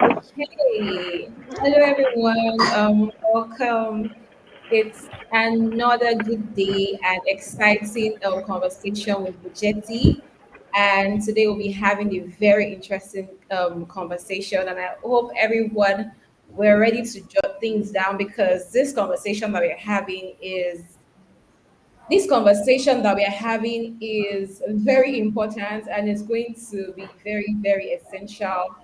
Okay. Hello, everyone. Welcome. It's another good day and exciting conversation with Bujeti. And today we'll be having a very interesting conversation. And I hope everyone we're ready to jot things down because this conversation that we are having is very important and it's going to be very, very essential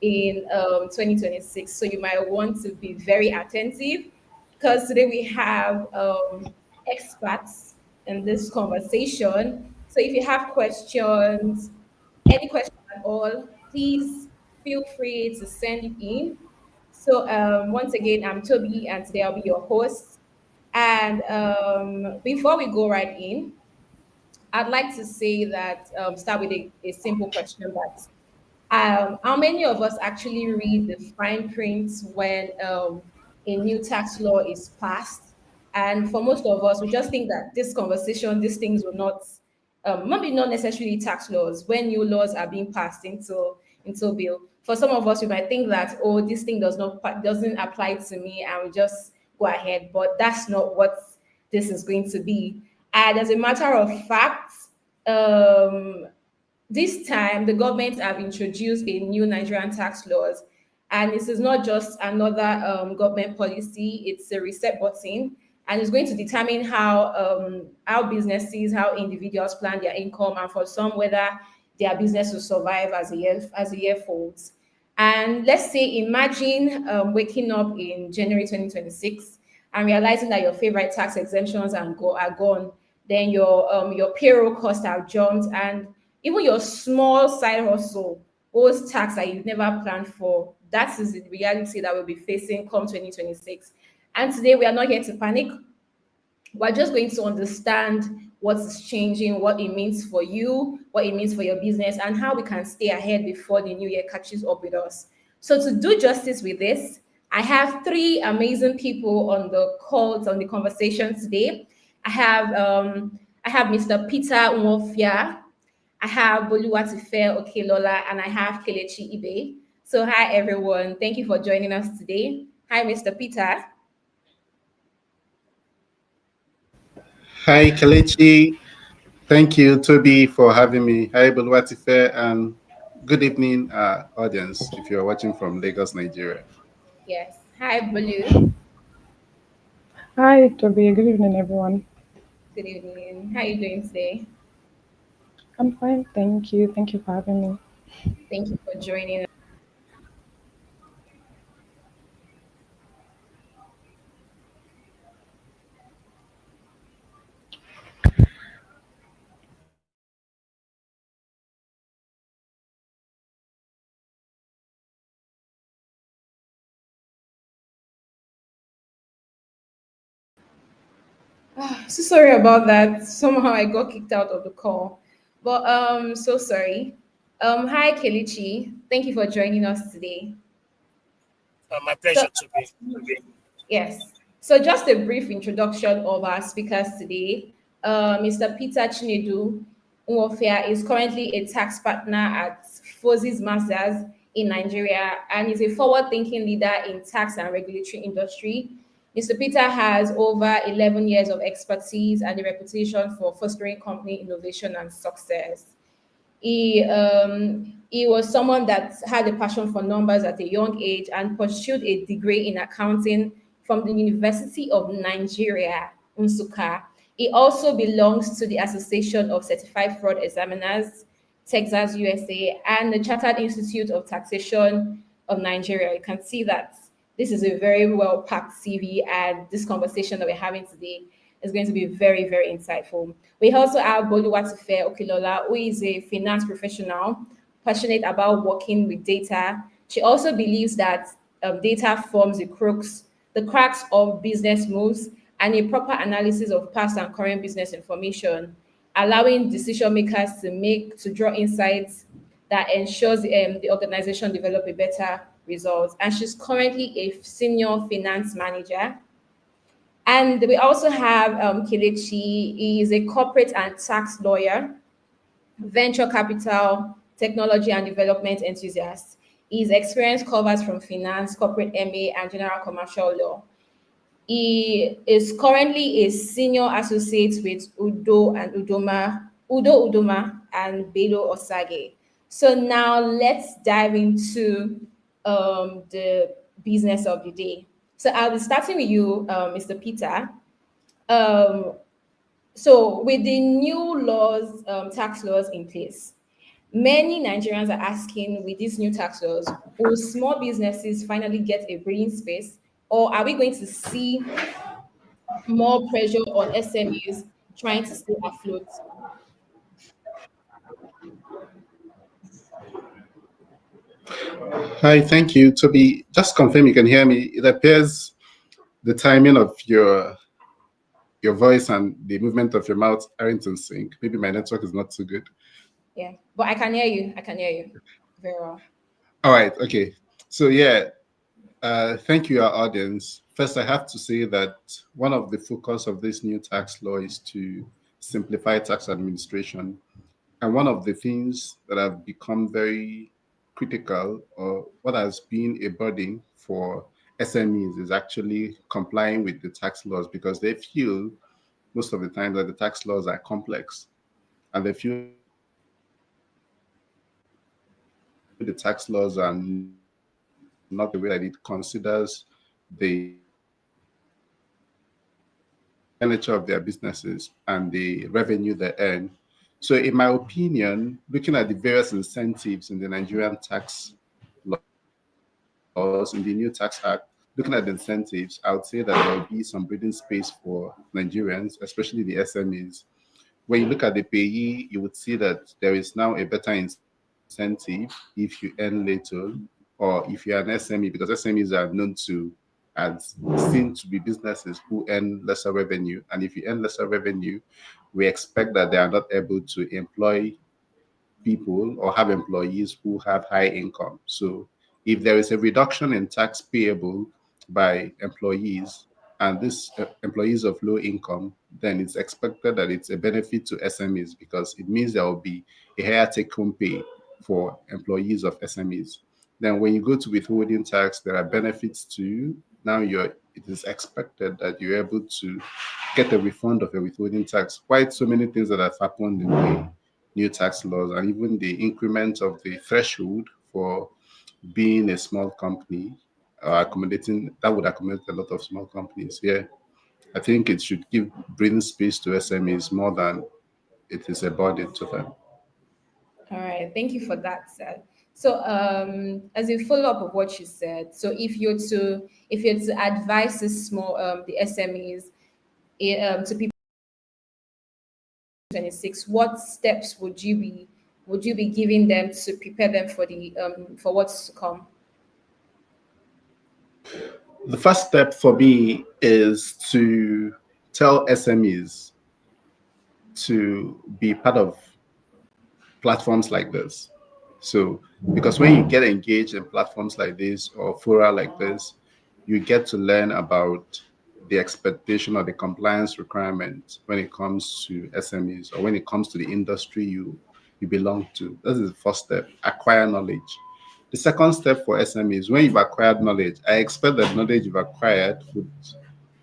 in 2026. So you might want to be very attentive because today we have experts in this conversation. So if you have questions, any question at all, please feel free to send it in. So once again, I'm Toby, and today I'll be your host. And before we go right in, I'd like to say that start with a simple question that how many of us actually read the fine print when a new tax law is passed? And for most of us, we just think that this conversation, these things will not, maybe not necessarily tax laws, when new laws are being passed into bill. For some of us, we might think that, oh, this thing doesn't apply to me, and we just go ahead. But that's not what this is going to be. And as a matter of fact, um, this time, the government have introduced a new Nigerian tax laws, and this is not just another government policy; it's a reset button, and it's going to determine how businesses, how individuals plan their income, and for some whether their business will survive as the year folds. And let's say, imagine waking up in January 2026 and realizing that your favorite tax exemptions are gone. Then your payroll costs have jumped, and even your small side hustle owes tax that you've never planned for. That is the reality that we'll be facing come 2026. And today we are not here to panic. We're just going to understand what is changing, what it means for you, what it means for your business, and how we can stay ahead before the new year catches up with us. So, to do justice with this, I have three amazing people on the call, on the conversation today. I have Mr. Peter Nwofia, I have Boluwatife Okelola, and I have Kelechi Ibe. So, hi everyone. Thank you for joining us today. Hi, Mr. Peter. Hi, Kelechi. Thank you, Toby, for having me. Hi, Buluwatife, and good evening, audience, if you're watching from Lagos, Nigeria. Yes. Hi, Bolu. Hi, Toby. Good evening, everyone. Good evening. How are you doing today? I'm fine, thank you. Thank you for having me. Thank you for joining. So sorry about that. Somehow I got kicked out of the call. But so sorry. Hi Kelichi. Thank you for joining us today. My So pleasure to be. yes. So just a brief introduction of our speakers today. Mr. Peter Chinedu Nwofia is currently a tax partner at Fozis Masters in Nigeria and is a forward-thinking leader in tax and regulatory industry. Mr. Peter has over 11 years of expertise and a reputation for fostering company innovation and success. He was someone that had a passion for numbers at a young age and pursued a degree in accounting from the University of Nigeria, Nsukka. He also belongs to the Association of Certified Fraud Examiners, Texas, USA, and the Chartered Institute of Taxation of Nigeria. You can see that this is a very well packed CV, and this conversation that we're having today is going to be very, very insightful. We also have Boluwatife Okilola, who is a finance professional passionate about working with data. She also believes that data forms the cracks of business moves, and a proper analysis of past and current business information, allowing decision makers to draw insights that ensures the organization develop a better result. And she's currently a senior finance manager. And we also have Kelechi. He is a corporate and tax lawyer, venture capital, technology and development enthusiast. His experience covers from finance, corporate MA, and general commercial law. He is currently a senior associate with Udo Udoma and Belo Osage. So now let's dive into the business of the day. So I'll be starting with you, Mr. Peter. Um, so with the new laws, tax laws in place, many Nigerians are asking, with these new tax laws, will small businesses finally get a breathing space, or are we going to see more pressure on SMEs trying to stay afloat? Hi, thank you. Toby, just confirm you can hear me. It appears the timing of your voice and the movement of your mouth aren't in sync. Maybe my network is not too good. Yeah, but I can hear you. I can hear you very well. All right, okay. So yeah, thank you, our audience. First, I have to say that one of the focus of this new tax law is to simplify tax administration. And one of the things that have become very critical, or what has been a burden for SMEs, is actually complying with the tax laws, because they feel most of the time that the tax laws are complex, and they feel the tax laws are not the way that it considers the nature of their businesses and the revenue they earn. So, in my opinion, looking at the various incentives in the Nigerian tax laws, in the new tax act, looking at the incentives, I would say that there will be some breathing space for Nigerians, especially the SMEs. When you look at the payee, you would see that there is now a better incentive if you earn little, or if you're an SME, because SMEs are known to as seen to be businesses who earn lesser revenue. And if you earn lesser revenue, we expect that they are not able to employ people or have employees who have high income. So if there is a reduction in tax payable by employees, and these employees of low income, then it's expected that it's a benefit to SMEs, because it means there will be a higher take home pay for employees of SMEs. Then when you go to withholding tax, there are benefits to you. Now it is expected that you're able to get a refund of your withholding tax. Quite so many things that have happened in the new tax laws, and even the increment of the threshold for being a small company, accommodating that would accommodate a lot of small companies. Yeah, I think it should give breathing space to SMEs more than it is a burden to them. All right, thank you for that, sir. So, as a follow up of what you said, so if you're to advise the small the SMEs to people 26, what steps would you be giving them to prepare them for the for what's to come? The first step for me is to tell SMEs to be part of platforms like this. So, because when you get engaged in platforms like this or fora like this, you get to learn about the expectation or the compliance requirement when it comes to SMEs, or when it comes to the industry you belong to. This is the first step: acquire knowledge. The second step for SMEs, when you've acquired knowledge, I expect that knowledge you've acquired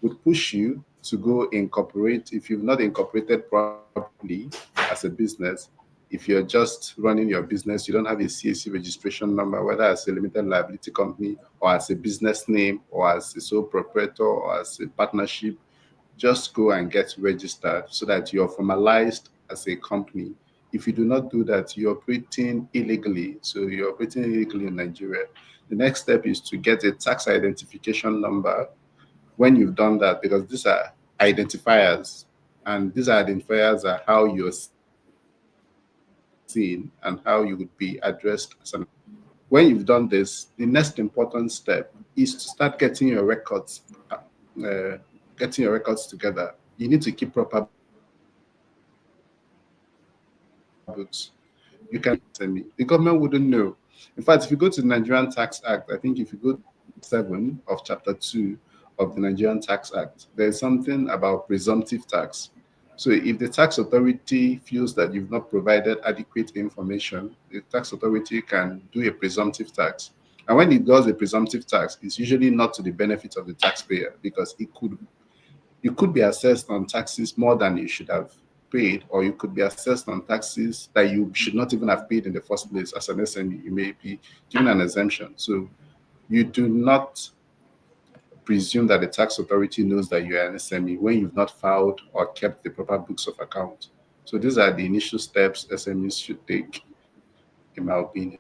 would push you to go incorporate. If you've not incorporated properly as a business, if you're just running your business, you don't have a CAC registration number, whether as a limited liability company or as a business name or as a sole proprietor or as a partnership, just go and get registered so that you're formalized as a company. If you do not do that, you're operating illegally. So you're operating illegally in Nigeria. The next step is to get a tax identification number when you've done that, because these are identifiers, and these identifiers are how you're seen and how you would be addressed as an employer. When you've done this, the next important step is to start getting your records together. You need to keep proper books. You can the government wouldn't know. In fact, if you go to the Nigerian Tax Act, I think if you go to Section 7 of Chapter 2 of the Nigerian Tax Act, there's something about presumptive tax. So if the tax authority feels that you've not provided adequate information, the tax authority can do a presumptive tax. And when it does a presumptive tax, it's usually not to the benefit of the taxpayer because you could be assessed on taxes more than you should have paid, or you could be assessed on taxes that you should not even have paid in the first place. As an SME, you may be given an exemption. So you do not presume that the tax authority knows that you are an SME when you've not filed or kept the proper books of account. So these are the initial steps SMEs should take, in my opinion.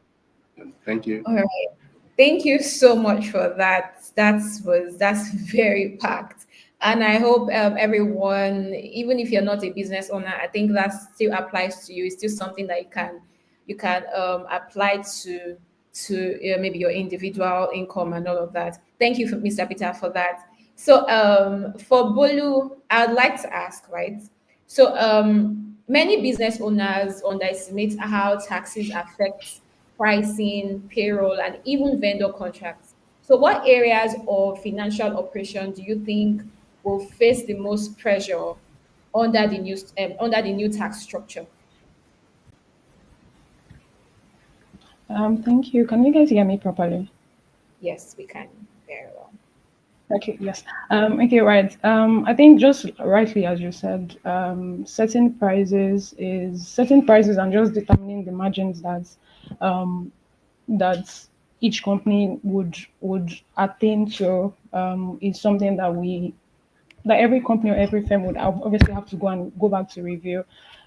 Thank you. All right. Thank you so much for that. That's very packed, and I hope everyone, even if you're not a business owner, I think that still applies to you. It's still something that you can apply to maybe your individual income and all of that. Thank you, Mr. Peter, for that. So for Bolu, I'd like to ask, right? So many business owners underestimate how taxes affect pricing, payroll, and even vendor contracts. So, what areas of financial operation do you think will face the most pressure under the new tax structure? Thank you. Can you guys hear me properly? Yes, we can very well. Okay, yes. Okay, right. I think just rightly as you said, setting prices and just determining the margins um, that each company would attain to is something that every company or every firm would obviously have to go back to review.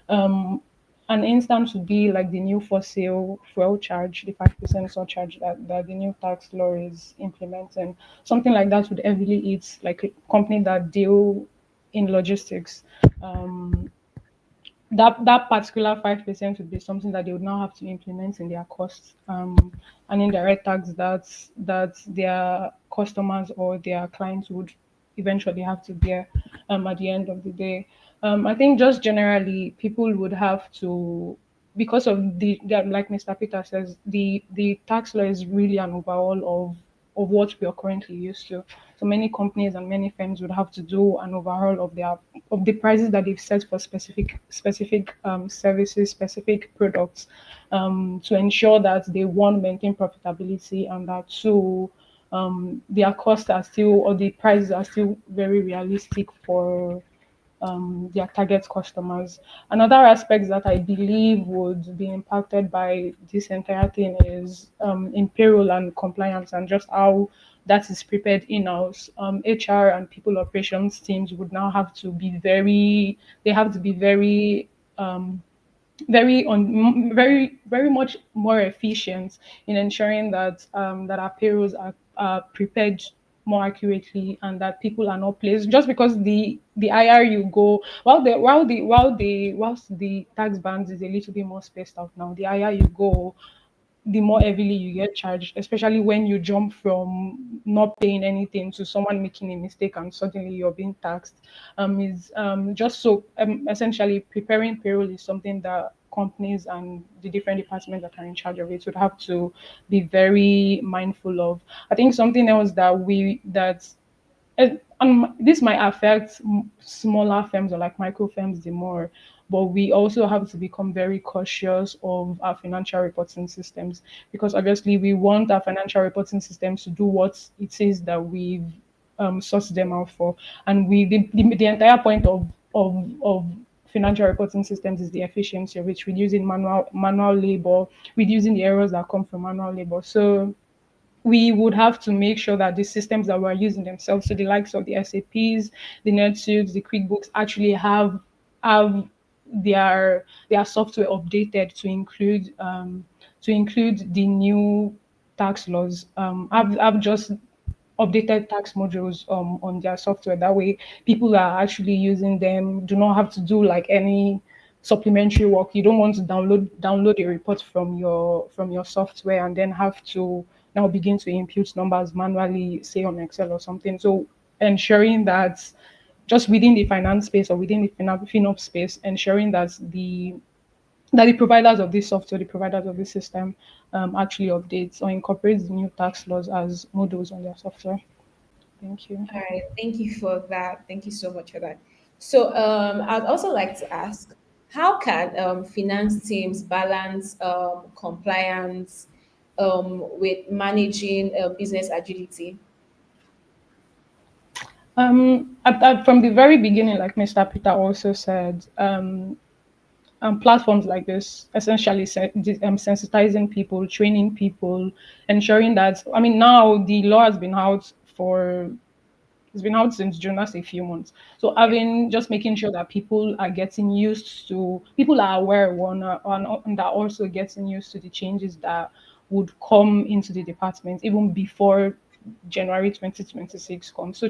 Um, an instance would be like the new for sale fuel charge, the 5% surcharge that the new tax law is implementing. Something like that would heavily eat like a company that deal in logistics. Um, that particular 5% would be something that they would now have to implement in their costs, and indirect tax that their customers or their clients would eventually have to bear at the end of the day. I think just generally people would have to, because of like Mr. Peter says, the tax law is really an overhaul of what we are currently used to. So many companies and many firms would have to do an overhaul of the prices that they've set for specific services, specific products, to ensure that they one maintain profitability and that two their costs are still, or the prices are still very realistic for their target customers. Another aspect that I believe would be impacted by this entire thing is in payroll and compliance, and just how that is prepared in-house. HR and people operations teams would now have to be they have to be um, very much more efficient in ensuring that our payrolls are prepared more accurately, and that people are not placed just because the higher you go, whilst the tax bands is a little bit more spaced out now, the higher you go, the more heavily you get charged, especially when you jump from not paying anything to someone making a mistake and suddenly you're being taxed. Is just so essentially preparing payroll is something that companies and the different departments that are in charge of it would have to be very mindful of. I think something else this might affect smaller firms or like micro firms the more, but we also have to become very cautious of our financial reporting systems, because obviously we want our financial reporting systems to do what it is that we've sourced them out for. And the entire point of financial reporting systems is the efficiency of it, reducing manual labor, reducing the errors that come from manual labor. So we would have to make sure that the systems that we're using themselves, so the likes of the SAPs, the NetSuites, the QuickBooks, actually have their software updated to include the new tax laws. I've just updated tax modules on their software. That way, people are actually using them, do not have to do like any supplementary work. You don't want to download a report from your software and then have to now begin to input numbers manually, say on Excel or something. So ensuring that just within the finance space or within the FinOps space, ensuring that the providers of this software, the providers of this system, actually updates or incorporates the new tax laws as modules on their software. Thank you. All right, thank you for that. Thank you so much for that. So, I'd also like to ask, how can finance teams balance compliance with managing business agility? From the very beginning, like Mr. Peter also said, platforms like this essentially sensitizing people, training people, ensuring that, I mean, now the law has been out for it's been out since June, that's a few months. So Yeah. having just making sure that people are getting used to, people are aware one, and are also getting used to the changes that would come into the department even before January 2026 comes. So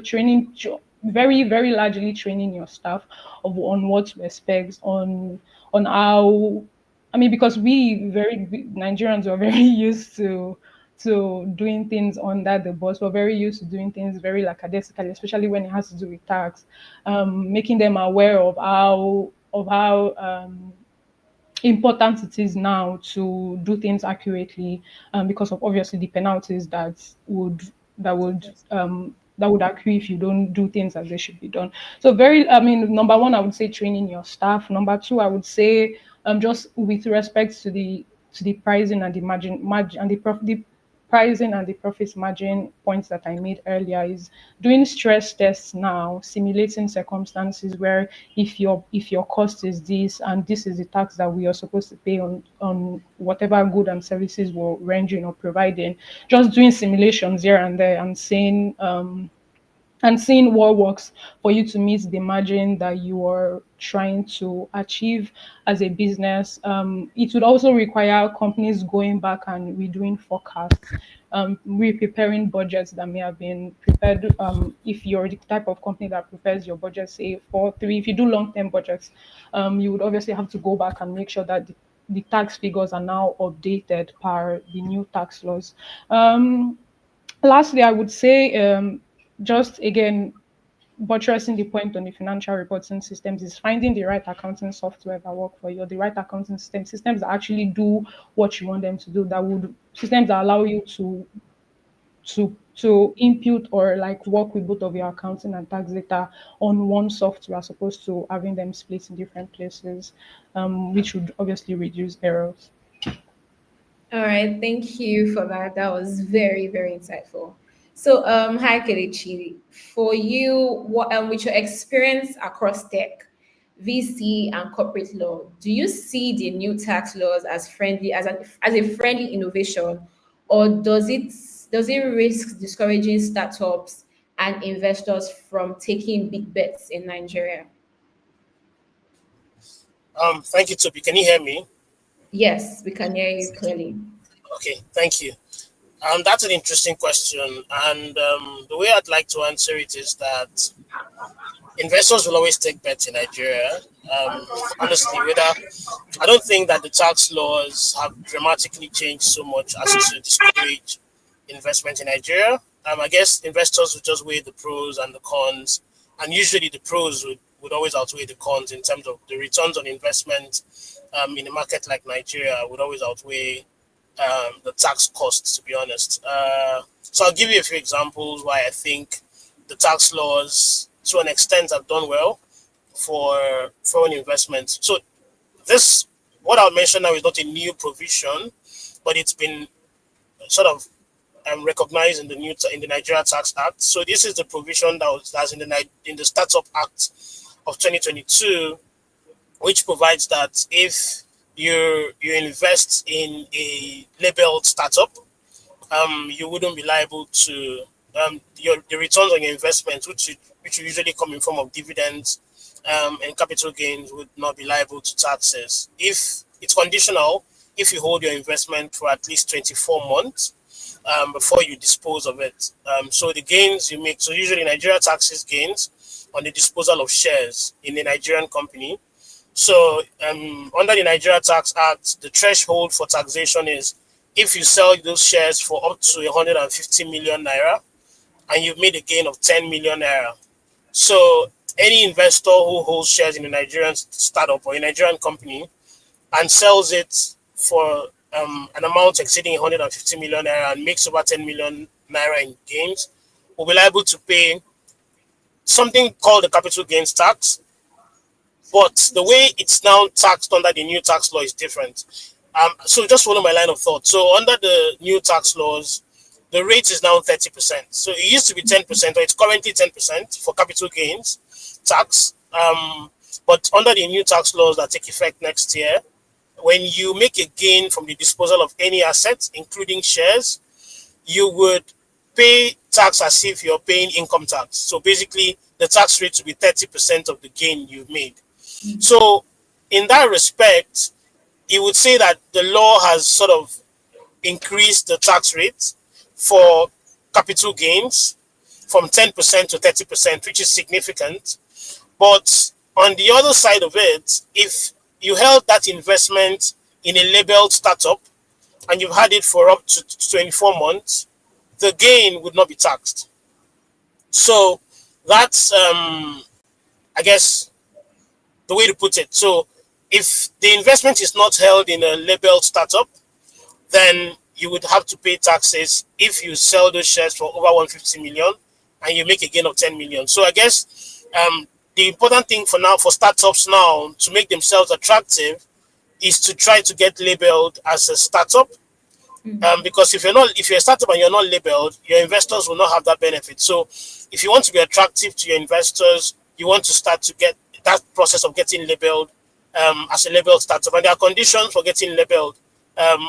very, very largely training your staff on what to expect, on how, I mean, because Nigerians are very used to doing things under the bus. We're very used to doing things very lackadaisically, especially when it has to do with tax. Making them aware of how important it is now to do things accurately, because of obviously the penalties that would that would accrue if you don't do things as they should be done. So I mean, number one, I would say training your staff. Number two, I would say just with respect to the pricing and the margin and the pricing and the profit margin points that I made earlier, is doing stress tests now, simulating circumstances where if your cost is this and this is the tax that we are supposed to pay on whatever good and services we're rendering or providing, just doing simulations here and there and seeing what works for you to meet the margin that you are trying to achieve as a business. It would also require companies going back and redoing forecasts, re-preparing budgets that may have been prepared. If you're the type of company that prepares your budget, say for three, if you do long-term budgets, you would obviously have to go back and make sure that the tax figures are now updated per the new tax laws. Lastly, I would say, just again, buttressing the point on the financial reporting systems, is finding the right accounting software that work for you, or the right accounting systems that actually do what you want them to do, systems that allow you to input or like work with both of your accounting and tax data on one software as opposed to having them split in different places, which would obviously reduce errors. All right, thank you for that. That was very, very insightful. So, hi Kelechi. For you, what with your experience across tech, VC, and corporate law, do you see the new tax laws as friendly as a friendly innovation, or does it risk discouraging startups and investors from taking big bets in Nigeria? Thank you, Toby. Can you hear me? Yes, we can hear you clearly. Okay, thank you. That's an interesting question, and the way I'd like to answer it is that investors will always take bets in Nigeria. Honestly, whether I don't think that the tax laws have dramatically changed so much as to discourage investment in Nigeria. I guess investors would just weigh the pros and the cons, and usually the pros would always outweigh the cons in terms of the returns on investment. In a market like Nigeria, would always outweigh the tax costs, to be honest. So I'll give you a few examples why I think the tax laws, to an extent, have done well for foreign investments. So this, what I'll mention now, is not a new provision, but it's been sort of recognized in the Nigeria Tax Act. So this is the provision that's in the Startup Act of 2022, which provides that if you invest in a labeled startup, you wouldn't be liable to the returns on your investment, which usually come in form of dividends and capital gains, would not be liable to taxes. If it's conditional, if you hold your investment for at least 24 months before you dispose of it. So the gains you make, so usually Nigeria taxes gains on the disposal of shares in a Nigerian company. So under the Nigeria Tax Act, the threshold for taxation is if you sell those shares for up to 150 million naira and you've made a gain of 10 million naira. So any investor who holds shares in a Nigerian startup or a Nigerian company and sells it for an amount exceeding 150 million naira and makes over 10 million naira in gains will be liable to pay something called the capital gains tax. But the way it's now taxed under the new tax law is different. So just follow my line of thought. So under the new tax laws, the rate is now 30%. So it used to be 10%, or it's currently 10% for capital gains tax. But under the new tax laws that take effect next year, when you make a gain from the disposal of any assets, including shares, you would pay tax as if you're paying income tax. So basically, the tax rate will be 30% of the gain you've made. So in that respect, you would say that the law has sort of increased the tax rate for capital gains from 10% to 30%, which is significant. But on the other side of it, if you held that investment in a labeled startup and you've had it for up to 24 months, the gain would not be taxed. So that's, I guess, the way to put it. So if the investment is not held in a labeled startup, then you would have to pay taxes if you sell those shares for over 150 million and you make a gain of 10 million. So I guess the important thing for now, for startups now, to make themselves attractive, is to try to get labeled as a startup. Because if you're a startup and you're not labeled, your investors will not have that benefit. So if you want to be attractive to your investors, you want to start to get that process of getting labeled as a labeled startup. And there are conditions for getting labeled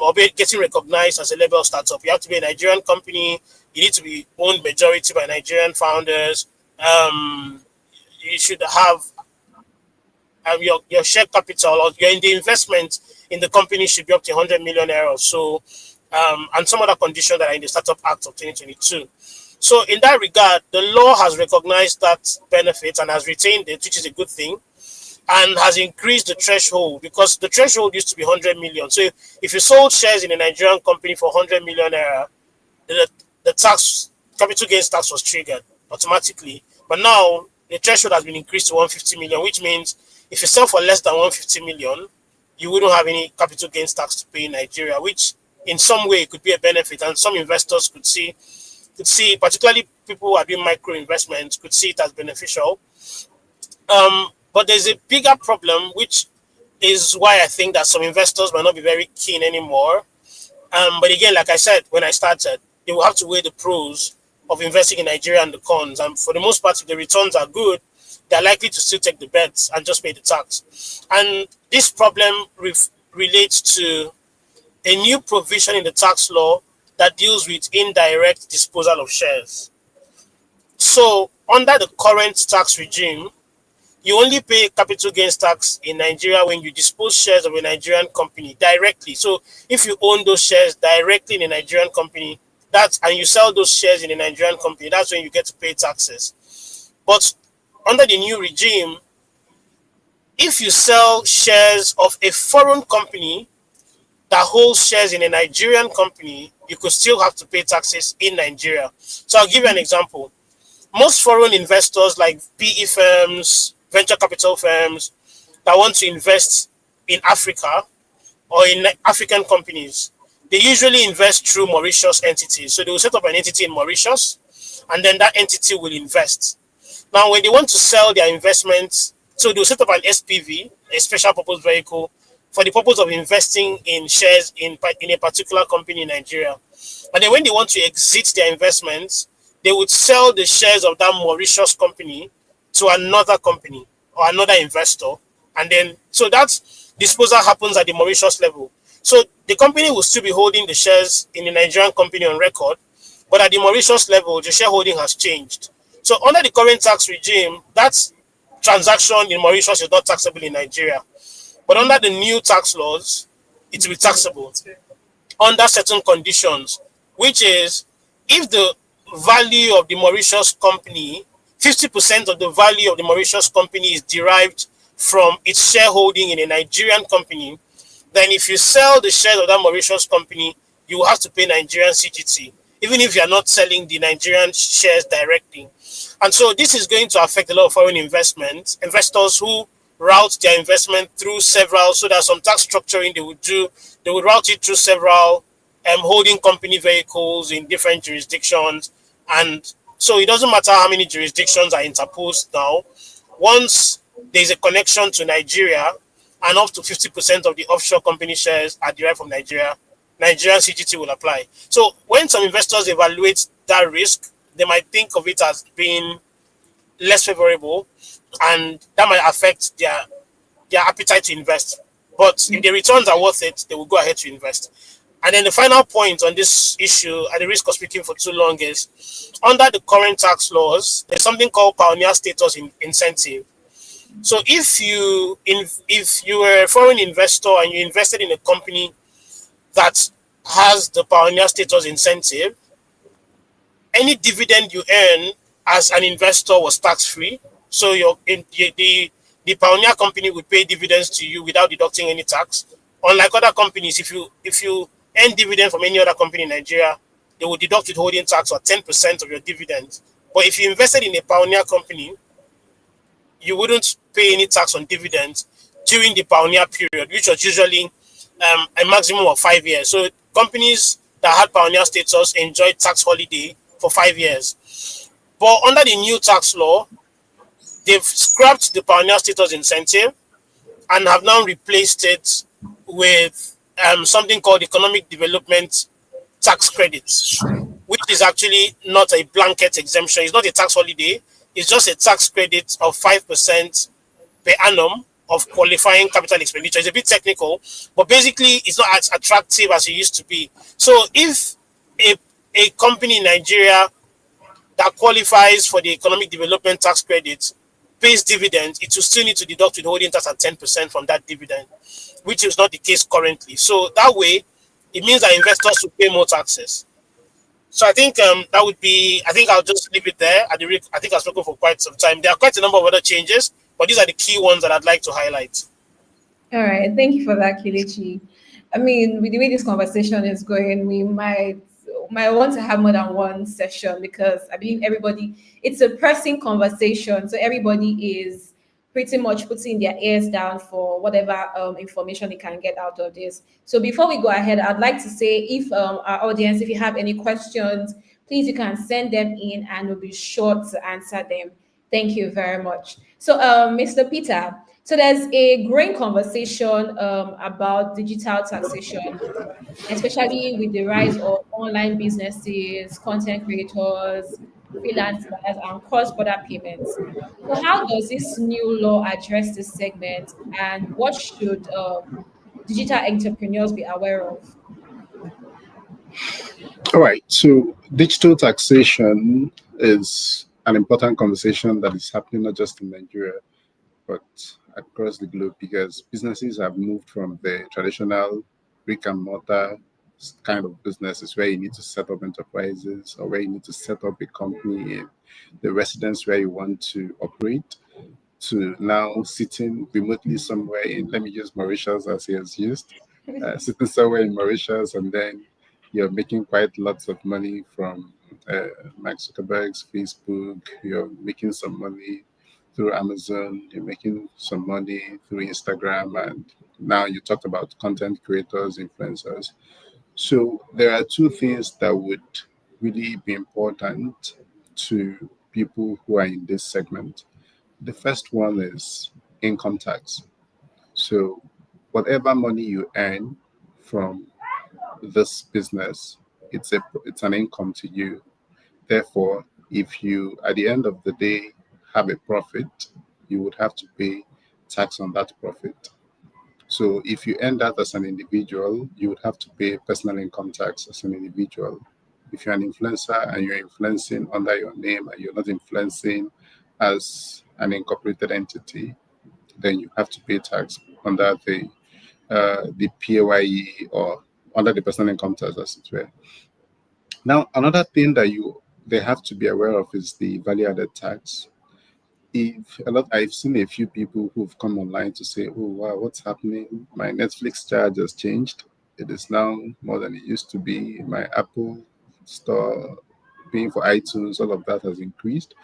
or getting recognized as a labeled startup. You have to be a Nigerian company. You need to be owned majority by Nigerian founders. You should have your share capital, or your in the investment in the company should be up to 100 million euros. So, and some other conditions that are in the Startup Act of 2022. So in that regard, the law has recognized that benefit and has retained it, which is a good thing, and has increased the threshold, because the threshold used to be 100 million. So if you sold shares in a Nigerian company for 100 million naira, the tax, capital gains tax was triggered automatically. But now the threshold has been increased to 150 million, which means if you sell for less than 150 million, you wouldn't have any capital gains tax to pay in Nigeria, which in some way could be a benefit, and some investors could see, particularly people who are doing micro investments, could see it as beneficial. But there's a bigger problem, which is why I think that some investors might not be very keen anymore. But again, like I said, when I started, they will have to weigh the pros of investing in Nigeria and the cons. And for the most part, if the returns are good, they're likely to still take the bets and just pay the tax. And this problem relates to a new provision in the tax law that deals with indirect disposal of shares. So under the current tax regime, you only pay capital gains tax in Nigeria when you dispose shares of a Nigerian company directly. So if you own those shares directly in a Nigerian company, and you sell those shares in a Nigerian company, that's when you get to pay taxes. But under the new regime, if you sell shares of a foreign company that holds shares in a Nigerian company, you could still have to pay taxes in Nigeria. So I'll give you an example. Most foreign investors, like PE firms, venture capital firms that want to invest in Africa or in African companies, they usually invest through Mauritius entities. So they will set up an entity in Mauritius, and then that entity will invest. Now, when they want to sell their investments, so they'll set up an SPV, a special purpose vehicle, for the purpose of investing in shares in a particular company in Nigeria. And then when they want to exit their investments, they would sell the shares of that Mauritius company to another company or another investor. And then, so that disposal happens at the Mauritius level. So the company will still be holding the shares in the Nigerian company on record, but at the Mauritius level, the shareholding has changed. So under the current tax regime, that transaction in Mauritius is not taxable in Nigeria. But under the new tax laws, it will be taxable under certain conditions, which is if the value of the Mauritius company, 50% of the value of the Mauritius company is derived from its shareholding in a Nigerian company, then if you sell the shares of that Mauritius company, you will have to pay Nigerian CGT, even if you are not selling the Nigerian shares directly. And so this is going to affect a lot of foreign investors who route their investment through several, so there's some tax structuring they would do. They would route it through several holding company vehicles in different jurisdictions. And so it doesn't matter how many jurisdictions are interposed now. Once there's a connection to Nigeria and up to 50% of the offshore company shares are derived from Nigeria, Nigerian CGT will apply. So when some investors evaluate that risk, they might think of it as being less favorable, and that might affect their appetite to invest. But if the returns are worth it, they will go ahead to invest. And then the final point on this issue, at the risk of speaking for too long, is under the current tax laws, there's something called pioneer status incentive. So if you were a foreign investor and you invested in a company that has the pioneer status incentive, any dividend you earn as an investor was tax free. So the pioneer company would pay dividends to you without deducting any tax. Unlike other companies, if you earn dividend from any other company in Nigeria, they will deduct withholding tax or 10% of your dividends. But if you invested in a pioneer company, you wouldn't pay any tax on dividends during the pioneer period, which was usually a maximum of 5 years. So companies that had pioneer status enjoyed tax holiday for 5 years. But under the new tax law, they've scrapped the pioneer status incentive and have now replaced it with something called economic development tax credits, which is actually not a blanket exemption. It's not a tax holiday. It's just a tax credit of 5% per annum of qualifying capital expenditure. It's a bit technical, but basically it's not as attractive as it used to be. So if a company in Nigeria that qualifies for the economic development tax credit pays dividends, it will still need to deduct withholding tax at 10% from that dividend, which is not the case currently. So that way, it means that investors will pay more taxes. So I think that would be, I think I'll just leave it there. I think I've spoken for quite some time. There are quite a number of other changes, but these are the key ones that I'd like to highlight. All right, thank you for that, Kelechi. I mean, with the way this conversation is going, we might want to have more than one session because I believe everybody, it's a pressing conversation, so everybody is pretty much putting their ears down for whatever information they can get out of this. So before we go ahead, I'd like to say if our audience, if you have any questions, please you can send them in and we'll be sure to answer them. Thank you very much. So Mr. Peter, so there's a growing conversation about digital taxation, especially with the rise of online businesses, content creators, freelancers, and cross-border payments. So, how does this new law address this segment, and what should digital entrepreneurs be aware of? All right. So digital taxation is an important conversation that is happening not just in Nigeria, but across the globe because businesses have moved from the traditional brick and mortar kind of businesses where you need to set up enterprises or where you need to set up a company in the residence where you want to operate to now sitting remotely somewhere in, let me use Mauritius as he has used, sitting somewhere in Mauritius, and then you're making quite lots of money from Mark Zuckerberg's Facebook. You're making some money through Amazon. You're making some money through Instagram, and now you talked about content creators, influencers. So there are two things that would really be important to people who are in this segment. The first one is income tax. So whatever money you earn from this business, it's an income to you. Therefore, if you at the end of the day have a profit, you would have to pay tax on that profit. So if you earn that as an individual, you would have to pay personal income tax as an individual. If you're an influencer and you're influencing under your name and you're not influencing as an incorporated entity, then you have to pay tax under the PAYE or under the personal income tax, as it were. Now, another thing that they have to be aware of is the value added tax. I've seen a few people who've come online to say, "Oh wow, what's happening? My Netflix charge has changed. It is now more than it used to be. My Apple Store paying for iTunes, all of that has increased."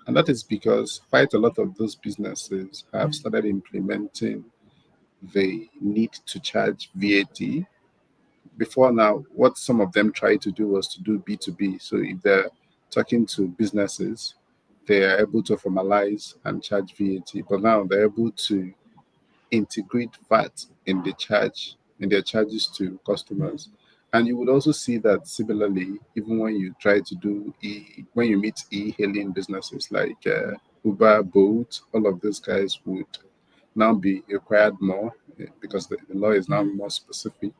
And that is because quite a lot of those businesses have started implementing the need to charge VAT. Before now, what some of them tried to do was to do B2B. So if they're talking to businesses, they are able to formalize and charge VAT. But now they're able to integrate VAT in their charges to customers. And you would also see that similarly, even when you try to when you meet e-hailing businesses like Uber, Bolt, all of those guys would now be required more because the law is now more specific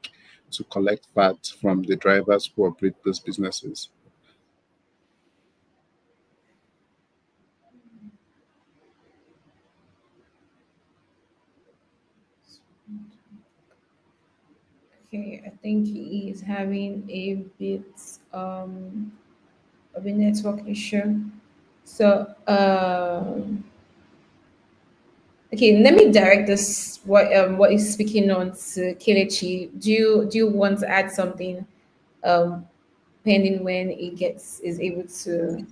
to collect VAT from the drivers who operate those businesses. Okay, I think he is having a bit of a network issue. So, okay, let me direct this what is speaking on to Kelechi. Do you want to add something um pending when it gets is able to.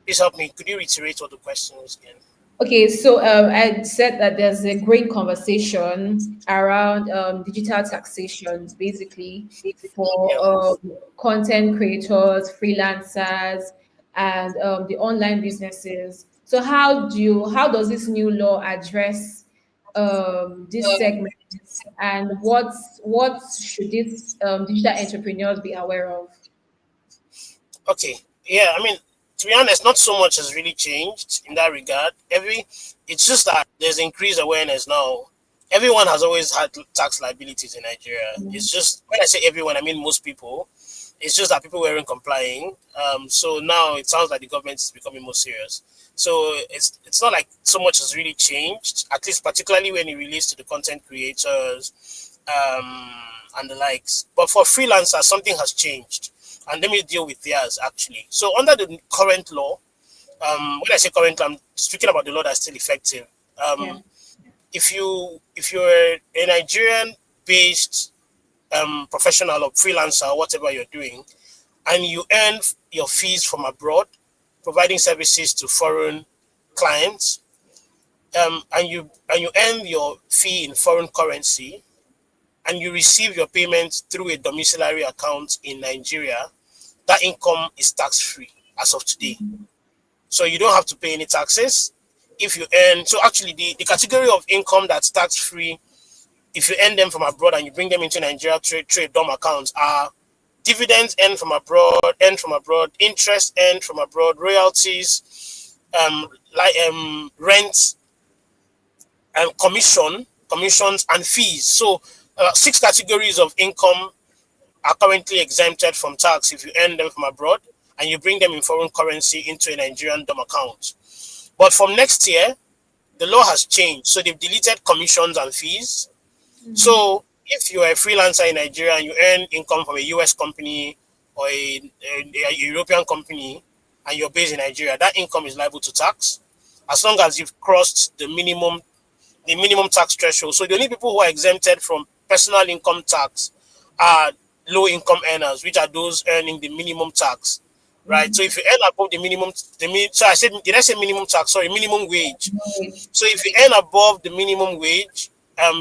Please help me. Could you reiterate what the question was again? Okay, so I said that there's a great conversation around digital taxation, basically for Yeah. content creators, freelancers, and the online businesses. So how does this new law address this segment, and what should these digital entrepreneurs be aware of? Okay. Yeah. I mean, to be honest, not so much has really changed in that regard. It's just that there's increased awareness now. Everyone has always had tax liabilities in Nigeria. It's just when I say everyone, I mean most people. It's just that people weren't complying. So now it sounds like the government is becoming more serious. So it's not like so much has really changed. At least particularly when it relates to the content creators, and the likes. But for freelancers, something has changed. And let me deal with theirs actually. So under the current law, when I say current, I'm speaking about the law that's still effective. Yeah. If you're a Nigerian based professional or freelancer or whatever you're doing, and you earn your fees from abroad, providing services to foreign clients, and you earn your fee in foreign currency, and you receive your payment through a domiciliary account in Nigeria, that income is tax free as of today. So you don't have to pay any taxes if you earn. So actually, the category of income that's tax free, if you earn them from abroad and you bring them into Nigeria through a DOM account, are dividends earned from abroad, interest earned from abroad, royalties, rent, and commissions and fees. So six categories of income are currently exempted from tax if you earn them from abroad and you bring them in foreign currency into a Nigerian DOM account. But from next year, the law has changed. So they've deleted commissions and fees. So if you're a freelancer in Nigeria and you earn income from a US company or a European company and you're based in Nigeria, that income is liable to tax as long as you've crossed the minimum tax threshold. So the only people who are exempted from personal income tax are low income earners, which are those earning the minimum tax, right? So if you earn above so I said, did I say minimum tax? Sorry, minimum wage. So if you earn above the minimum wage,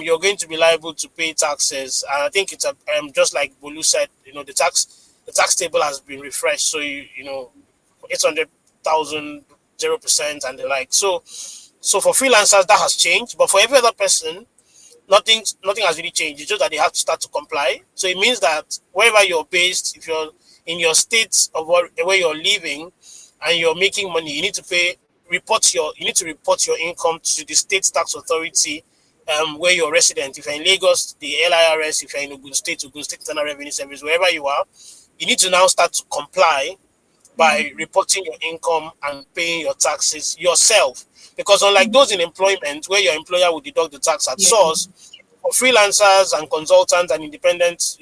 you're going to be liable to pay taxes. And I think it's just like Bolu said, the tax table has been refreshed. So 800,000, 0% and the like. So for freelancers that has changed, but for every other person, nothing has really changed. It's just that they have to start to comply. So it means that wherever you're based, if you're in your state of where you're living and you're making money, you need to report your income to the state tax authority where you're resident. If you're in Lagos, the LIRS. If you're in Ogun State Internal Revenue Service, wherever you are, you need to now start to comply by reporting your income and paying your taxes yourself. Because unlike those in employment, where your employer will deduct the tax at source, for freelancers and consultants and independent,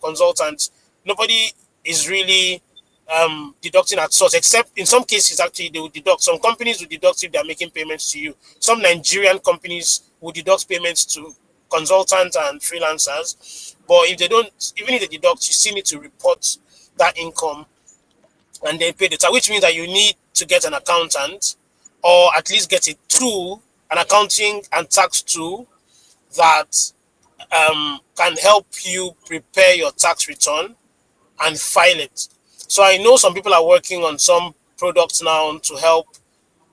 consultants, nobody is really deducting at source, except in some cases, actually, they will deduct. Some companies will deduct if they're making payments to you. Some Nigerian companies will deduct payments to consultants and freelancers. But if they don't, even if they deduct, you still need to report that income and then pay the tax, which means that you need to get an accountant or at least get an accounting and tax tool that can help you prepare your tax return and file it. So I know some people are working on some products now to help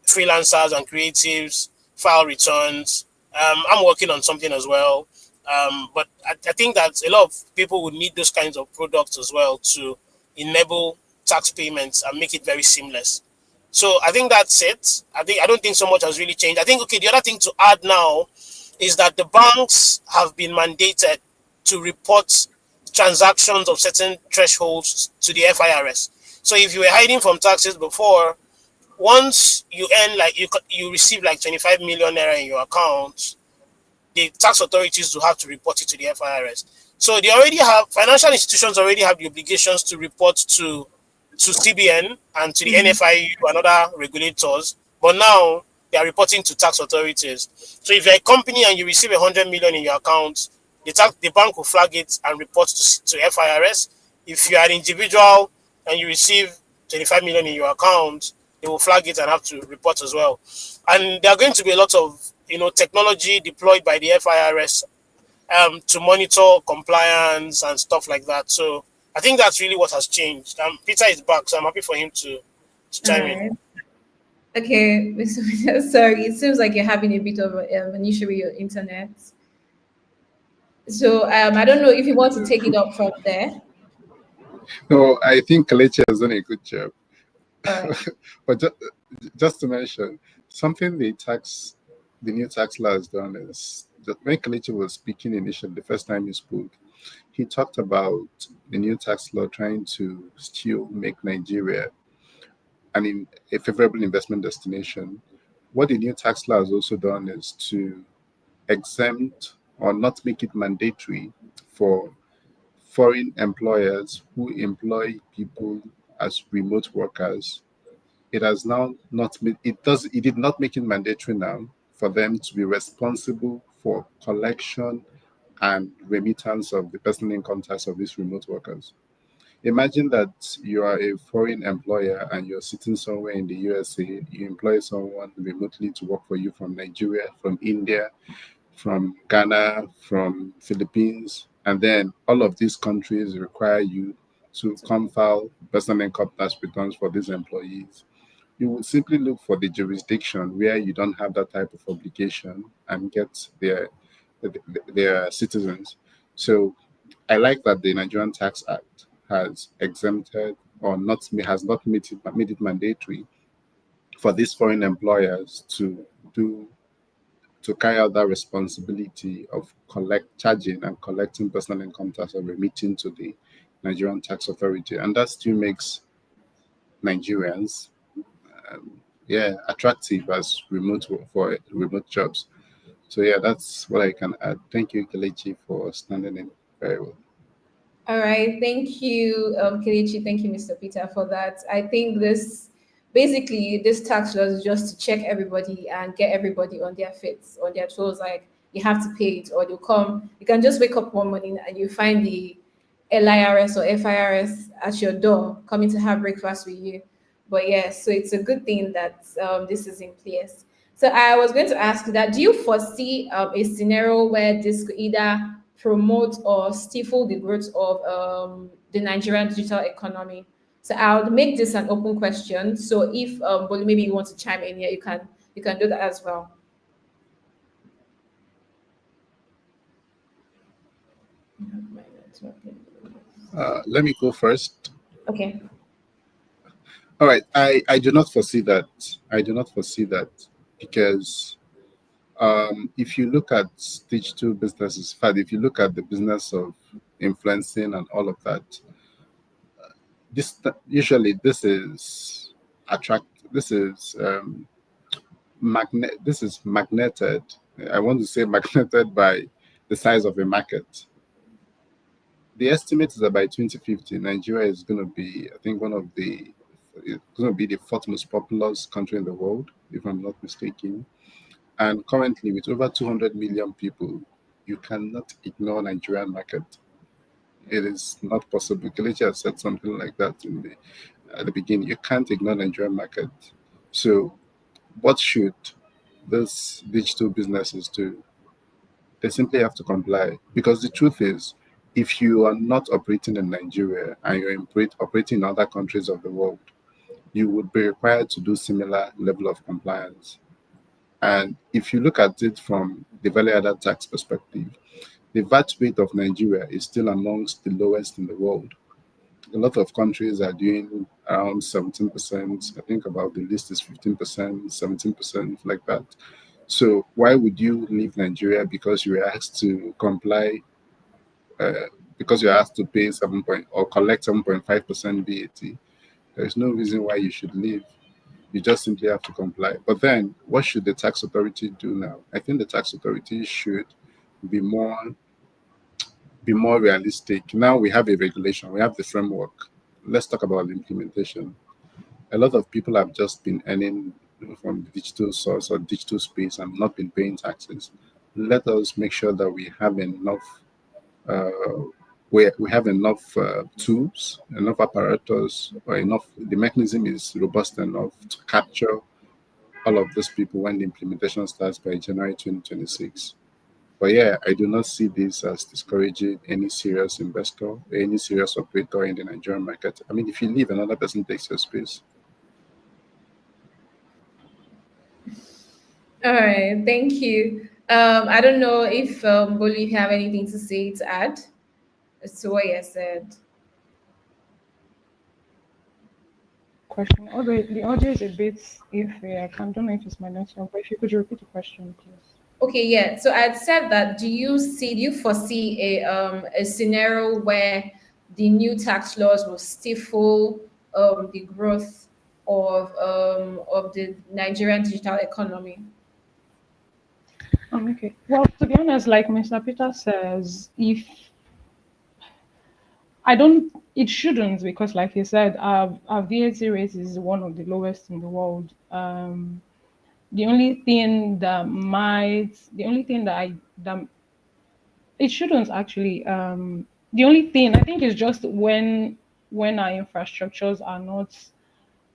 freelancers and creatives file returns I'm working on something as well. But I think that a lot of people would need those kinds of products as well to enable tax payments and make it very seamless. So I think that's it. I don't think so much has really changed. I think okay, the other thing to add now is that the banks have been mandated to report transactions of certain thresholds to the FIRS. So if you were hiding from taxes before, once you earn like you receive like 25 million naira in your account, the tax authorities will have to report it to the FIRS. So they already have financial institutions already have the obligations to report to CBN and to the NFIU and other regulators, but now they are reporting to tax authorities. So if you're a company and you receive 100 million in your account, the bank will flag it and report to FIRS. If you are an individual and you receive 25 million in your account, they will flag it and have to report as well. And there are going to be a lot of technology deployed by the FIRS to monitor compliance and stuff like that. So I think that's really what has changed. Peter is back, so I'm happy for him to All chime in. right. Okay, Mr. Peter, sorry, it seems like you're having a bit of an issue with your internet. So I don't know if you want to take it up from there. No, I think Kalechi has done a good job. All right. But just to mention, something the new tax law has done is that when Kalechi was speaking initially, the first time he spoke, he talked about the new tax law trying to still make Nigeria a favorable investment destination. What the new tax law has also done is to exempt or not make it mandatory for foreign employers who employ people as remote workers. It has now not made it did not make it mandatory now for them to be responsible for collection and remittance of the personal income tax of these remote workers. Imagine that you are a foreign employer and you're sitting somewhere in the USA, you employ someone remotely to work for you from Nigeria, from India, from Ghana, from Philippines, and then all of these countries require you to come file personal income tax returns for these employees. You would simply look for the jurisdiction where you don't have that type of obligation and get their citizens. So I like that the Nigerian Tax Act has exempted or not has not made it mandatory for these foreign employers do to carry out that responsibility of charging and collecting personal income tax or remitting to the Nigerian Tax Authority, and that still makes Nigerians, attractive as for remote jobs. So yeah, that's what I can add. Thank you, Kelechi, for standing in very well. All right. Thank you, Kelechi. Thank you, Mr. Peter, for that. I think this tax law is just to check everybody and get everybody on their feet, on their toes. Like you have to pay it, or you can just wake up one morning and you find the LIRS or FIRS at your door coming to have breakfast with you. But yeah, so it's a good thing that this is in place. So I was going to ask you that, do you foresee a scenario where this could either promote or stifle the growth of the Nigerian digital economy? So I'll make this an open question. So if Bolu, maybe you want to chime in here, you can do that as well. Let me go first. Okay. All right. I do not foresee that. I do not foresee that because if you look at stage two businesses, in fact, if you look at the business of influencing and all of that, this is this is magneted. I want to say magneted by the size of a market. The estimate is that by 2050, Nigeria is going to be, I think, it's going to be the fourth most populous country in the world, if I'm not mistaken. And currently, with over 200 million people, you cannot ignore Nigerian market. It is not possible. Kelechi has said something like that at the beginning. You can't ignore Nigerian market. So, what should these digital businesses do? They simply have to comply, because the truth is, if you are not operating in Nigeria and you're operating in other countries of the world, you would be required to do similar level of compliance. And if you look at it from the value-added tax perspective, the VAT rate of Nigeria is still amongst the lowest in the world. A lot of countries are doing around 17%. I think about the list is 15%, 17%, like that. So why would you leave Nigeria because you were asked to comply, uh, because you're asked to pay 7 point or collect 7.5% VAT? There is no reason why you should leave. You just simply have to comply. But then, what should the tax authority do now? I think the tax authority should be more be more realistic. Now we have a regulation, we have the framework. Let's talk about the implementation. A lot of people have just been earning from the digital source or digital space and not been paying taxes. Let us make sure that we have enough uh, we have enough tools, enough apparatus, or enough. The mechanism is robust enough to capture all of those people when the implementation starts by January 2026. But yeah, I do not see this as discouraging any serious investor, any serious operator in the Nigerian market. I mean, if you leave, another person takes your space. All right, thank you. I don't know if Bolu, you have anything to say to add to what you said. Question. Although the audio is a bit iffy, don't know if it's my network, but if you could repeat the question, please. Okay, yeah. So I said that do you foresee a scenario where the new tax laws will stifle the growth of the Nigerian digital economy? Okay. Well, to be honest, like Mr. Peter says, if I don't, it shouldn't, because like he said, our VAT rate is one of the lowest in the world. The only thing the only thing that it shouldn't actually. The only thing I think is just when our infrastructures are not,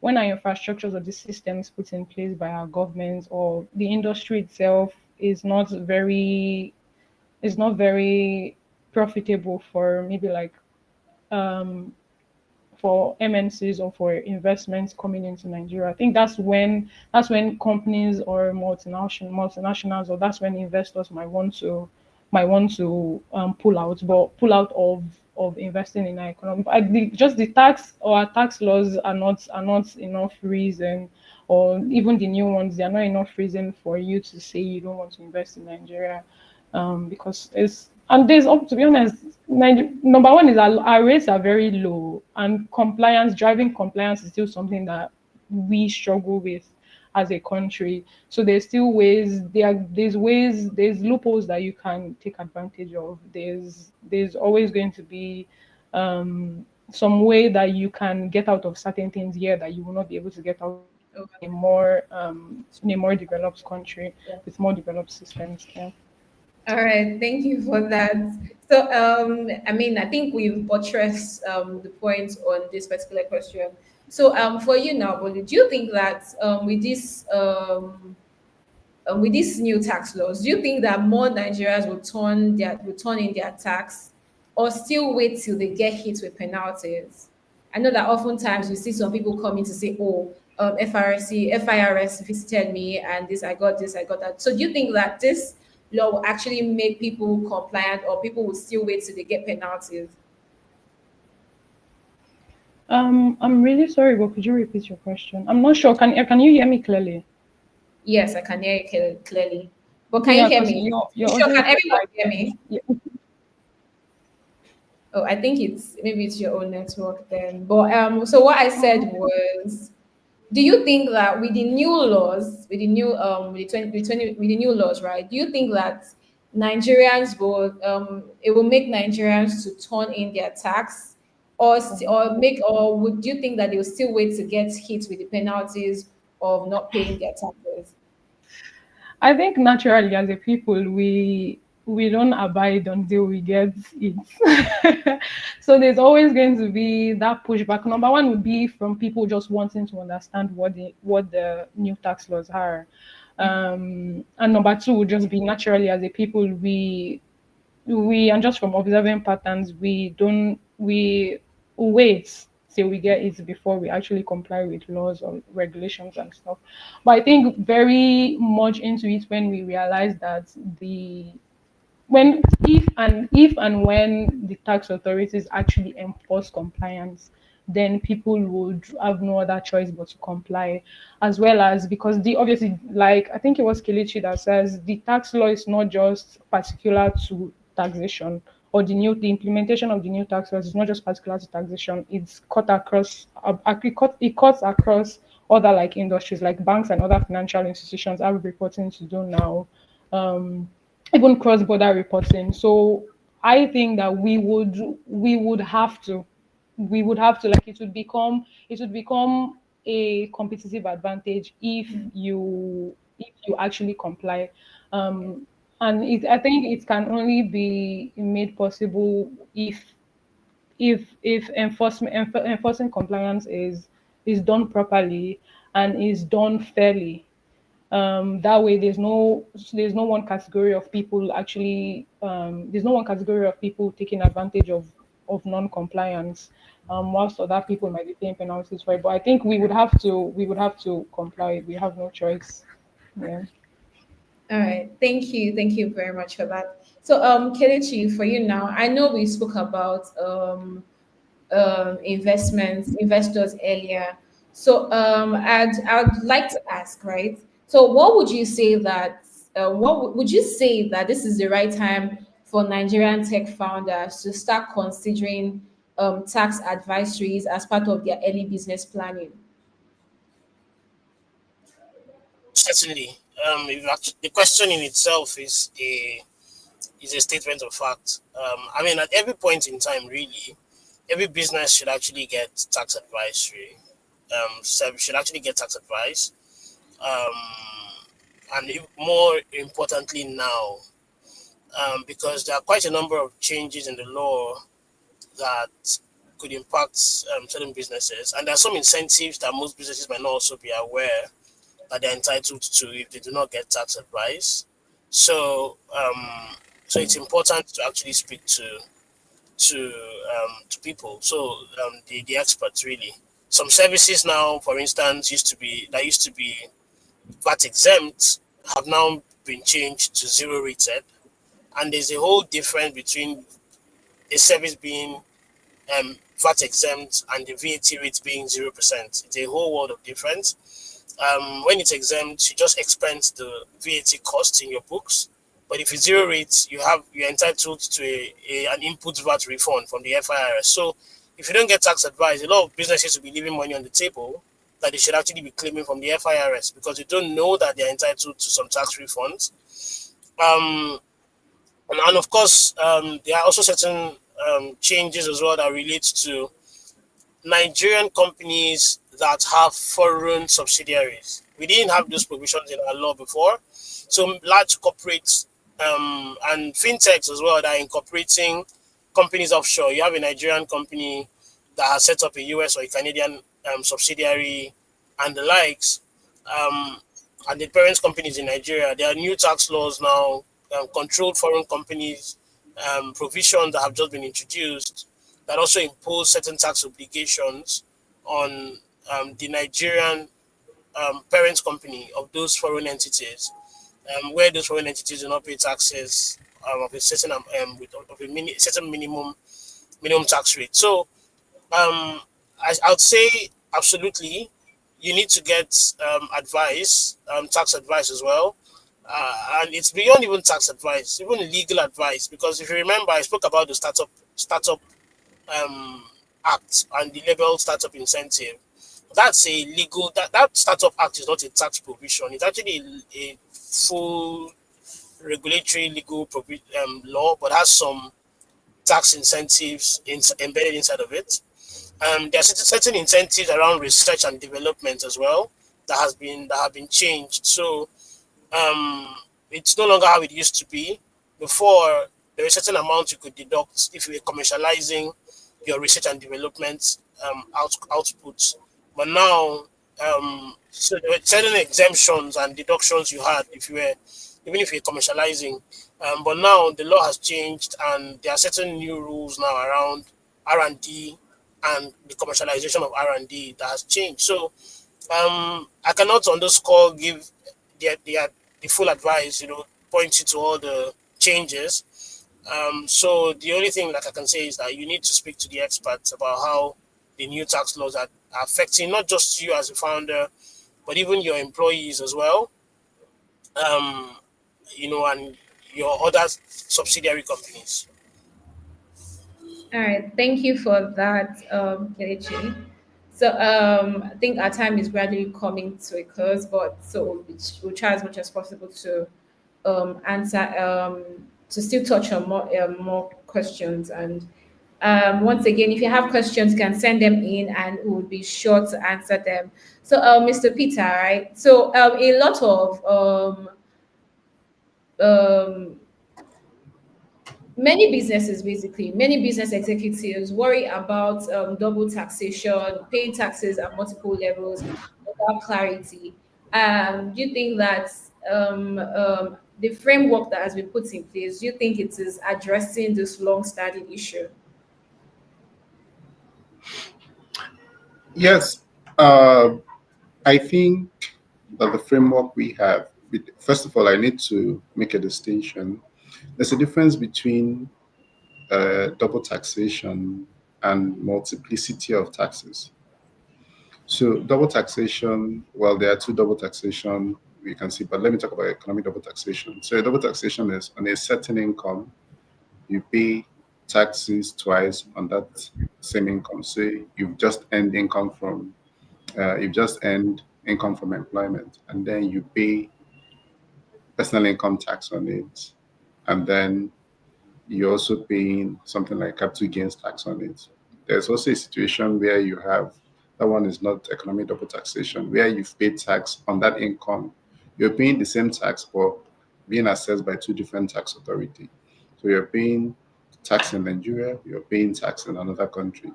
when our infrastructures or the systems put in place by our government or the industry itself is not very profitable for maybe like um for MNCs or for investments coming into Nigeria. I think that's when companies or multinationals, or that's when investors might want to pull out of investing in our economy. But just the tax or our tax laws are not enough reason, or even the new ones, they are not enough reason for you to say you don't want to invest in Nigeria, because it's and there's to be honest, number one is our rates are very low, and driving compliance is still something that we struggle with as a country. So there's still there's loopholes that you can take advantage of. There's always going to be some way that you can get out of certain things here that you will not be able to get out in a more developed country with more developed systems. Yeah. All right, thank you for that. So, I mean, I think we've buttressed the points on this particular question. So, for you now, Bolu, do you think that with these new tax laws, do you think that more Nigerians will turn in their tax, or still wait till they get hit with penalties? I know that oftentimes you see some people coming to say, "Oh, FIRS visited me, and this, I got that." So, do you think that this law will actually make people compliant, or people will still wait till they get penalties? I'm really sorry, but could you repeat your question? I'm not sure. Can you hear me clearly? Yes, I can hear you clearly. But can you Yeah, hear because me? your Sure, audio can is everyone like hear me? yeah. Oh, I think maybe it's your own network then. But so what I said was, do you think that with the new laws, with the new with the new laws, right? Do you think that Nigerians will it will make Nigerians to turn in their tax, or would you think that they will still wait to get hit with the penalties of not paying their taxes? I think naturally as a people we don't abide until we get it. So there's always going to be that pushback. Number one would be from people just wanting to understand what the new tax laws are. And number two would just be naturally as a people we and just from observing patterns we don't we wait till we get it before we actually comply with laws or regulations and stuff. But I think very much into it when we realize that the when if and when the tax authorities actually enforce compliance, then people would have no other choice but to comply, as well as because the obviously, like I think it was Kelechi that says the tax law is not just particular to taxation, or the implementation of the new tax laws is not just particular to taxation. It's cut across it cuts across other like industries, like banks and other financial institutions have reporting to do now, even cross-border reporting. So I think that we would have to like it would become a competitive advantage if you actually comply. I think it can only be made possible if enforcing compliance is done properly and is done fairly. That way there's no one category of people actually there's no one category of people taking advantage of non-compliance, whilst other people might be paying penalties for it. But I think we would have to comply. We have no choice. Yeah. All right. Thank you. Thank you very much for that. So, Kelechi, for you now, I know we spoke about investors earlier. So, I'd like to ask, right? So, what would you say that would you say that this is the right time for Nigerian tech founders to start considering tax advisories as part of their early business planning? Certainly. The question in itself is a statement of fact. I mean, at every point in time, really, every business should actually get tax advisory. Should actually get tax advice. And more importantly now, because there are quite a number of changes in the law that could impact certain businesses, and there are some incentives that most businesses might not also be aware that they're entitled to if they do not get tax advice. So it's important to actually speak to people. So the experts really. Some services now, for instance, used to be VAT exempt, have now been changed to zero rated, and there's a whole difference between a service being VAT exempt and the VAT rate being 0%. It's a whole world of difference. When it's exempt, you just expense the VAT cost in your books. But if it's zero rates, you're entitled to an input VAT refund from the FIRS. So if you don't get tax advice, a lot of businesses will be leaving money on the table that they should actually be claiming from the FIRS because they don't know that they're entitled to some tax refunds. And of course, there are also certain changes as well that relate to Nigerian companies that have foreign subsidiaries. We didn't have those provisions in our law before. So large corporates and fintechs as well that are incorporating companies offshore. You have a Nigerian company that has set up a US or a Canadian subsidiary and the likes, and the parent companies in Nigeria. There are new tax laws now, controlled foreign companies, provisions that have just been introduced that also impose certain tax obligations on the Nigerian parent company of those foreign entities, where those foreign entities do not pay taxes of a certain certain minimum tax rate. So I would say absolutely you need to get advice, tax advice as well. And it's beyond even tax advice, even legal advice. Because if you remember, I spoke about the startup act and the label startup incentive. That's a legal that startup act is not a tax provision. It's actually a full regulatory legal law, but has some tax incentives embedded inside of it. There are certain incentives around research and development as well that have been changed. So it's no longer how it used to be. Before, there was a certain amount you could deduct if you were commercializing your research and development outputs. But now, so there were certain exemptions and deductions you had even if you're commercializing. But now the law has changed, and there are certain new rules now around R&D and the commercialization of R&D that has changed. So I cannot on this call give the full advice, point you to all the changes. So the only thing that I can say is that you need to speak to the experts about how the new tax laws are affecting not just you as a founder, but even your employees as well, um, and your other subsidiary companies. All right, thank you for that, Kelechi. So I think our time is gradually coming to a close, but so we'll try as much as possible to answer to still touch on more questions. And once again, if you have questions, you can send them in, and we will be sure to answer them. So, Mr. Peter, right? So a lot of um, many businesses, basically many business executives, worry about double taxation, paying taxes at multiple levels without clarity. Do you think that the framework that has been put in place, do you think it is addressing this long-standing issue? Yes, I think that the framework we have, first of all, I need to make a distinction. There's a difference between double taxation and multiplicity of taxes. So double taxation, well, there are two double taxation we can see, but let me talk about economic double taxation. So double taxation is on a certain income, you pay taxes twice on that same income. So you've just earned income from employment, and then you pay personal income tax on it, and then you're also paying something like capital gains tax on it. There's also a situation where you have that one is not economic double taxation, where you've paid tax on that income. You're paying the same tax, but being assessed by two different tax authority. So you're paying tax in Nigeria, you're paying tax in another country.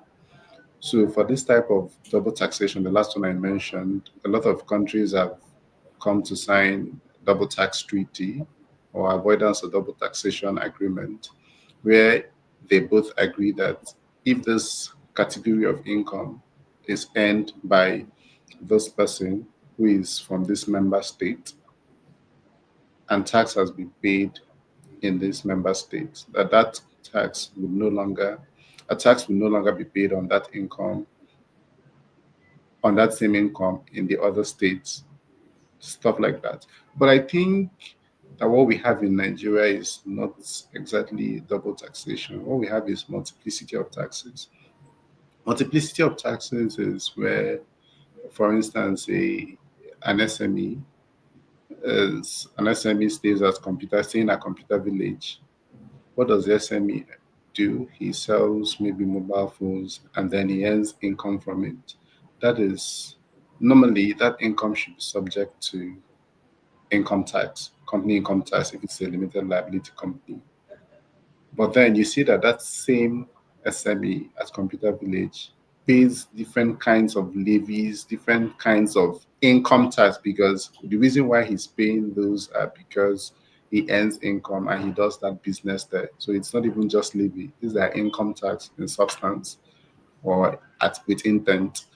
So for this type of double taxation, the last one I mentioned, a lot of countries have come to sign double tax treaty or avoidance of double taxation agreement, where they both agree that if this category of income is earned by this person who is from this member state and tax has been paid in this member state, that tax would no longer a tax will no longer be paid on that same income in the other states, stuff like that. But I think that what we have in Nigeria is not exactly double taxation. What we have is multiplicity of taxes. Multiplicity of taxes is where, for instance, an SME stays at computer, staying at computer village. What does the SME do? He sells maybe mobile phones and then he earns income from it. That is normally that income should be subject to income tax, company income tax if it's a limited liability company. But then you see that that same SME at Computer Village pays different kinds of levies, different kinds of income tax because the reason why he's paying those are because he earns income and he does that business there. So it's not even just levy; these are income tax in substance or at with intent.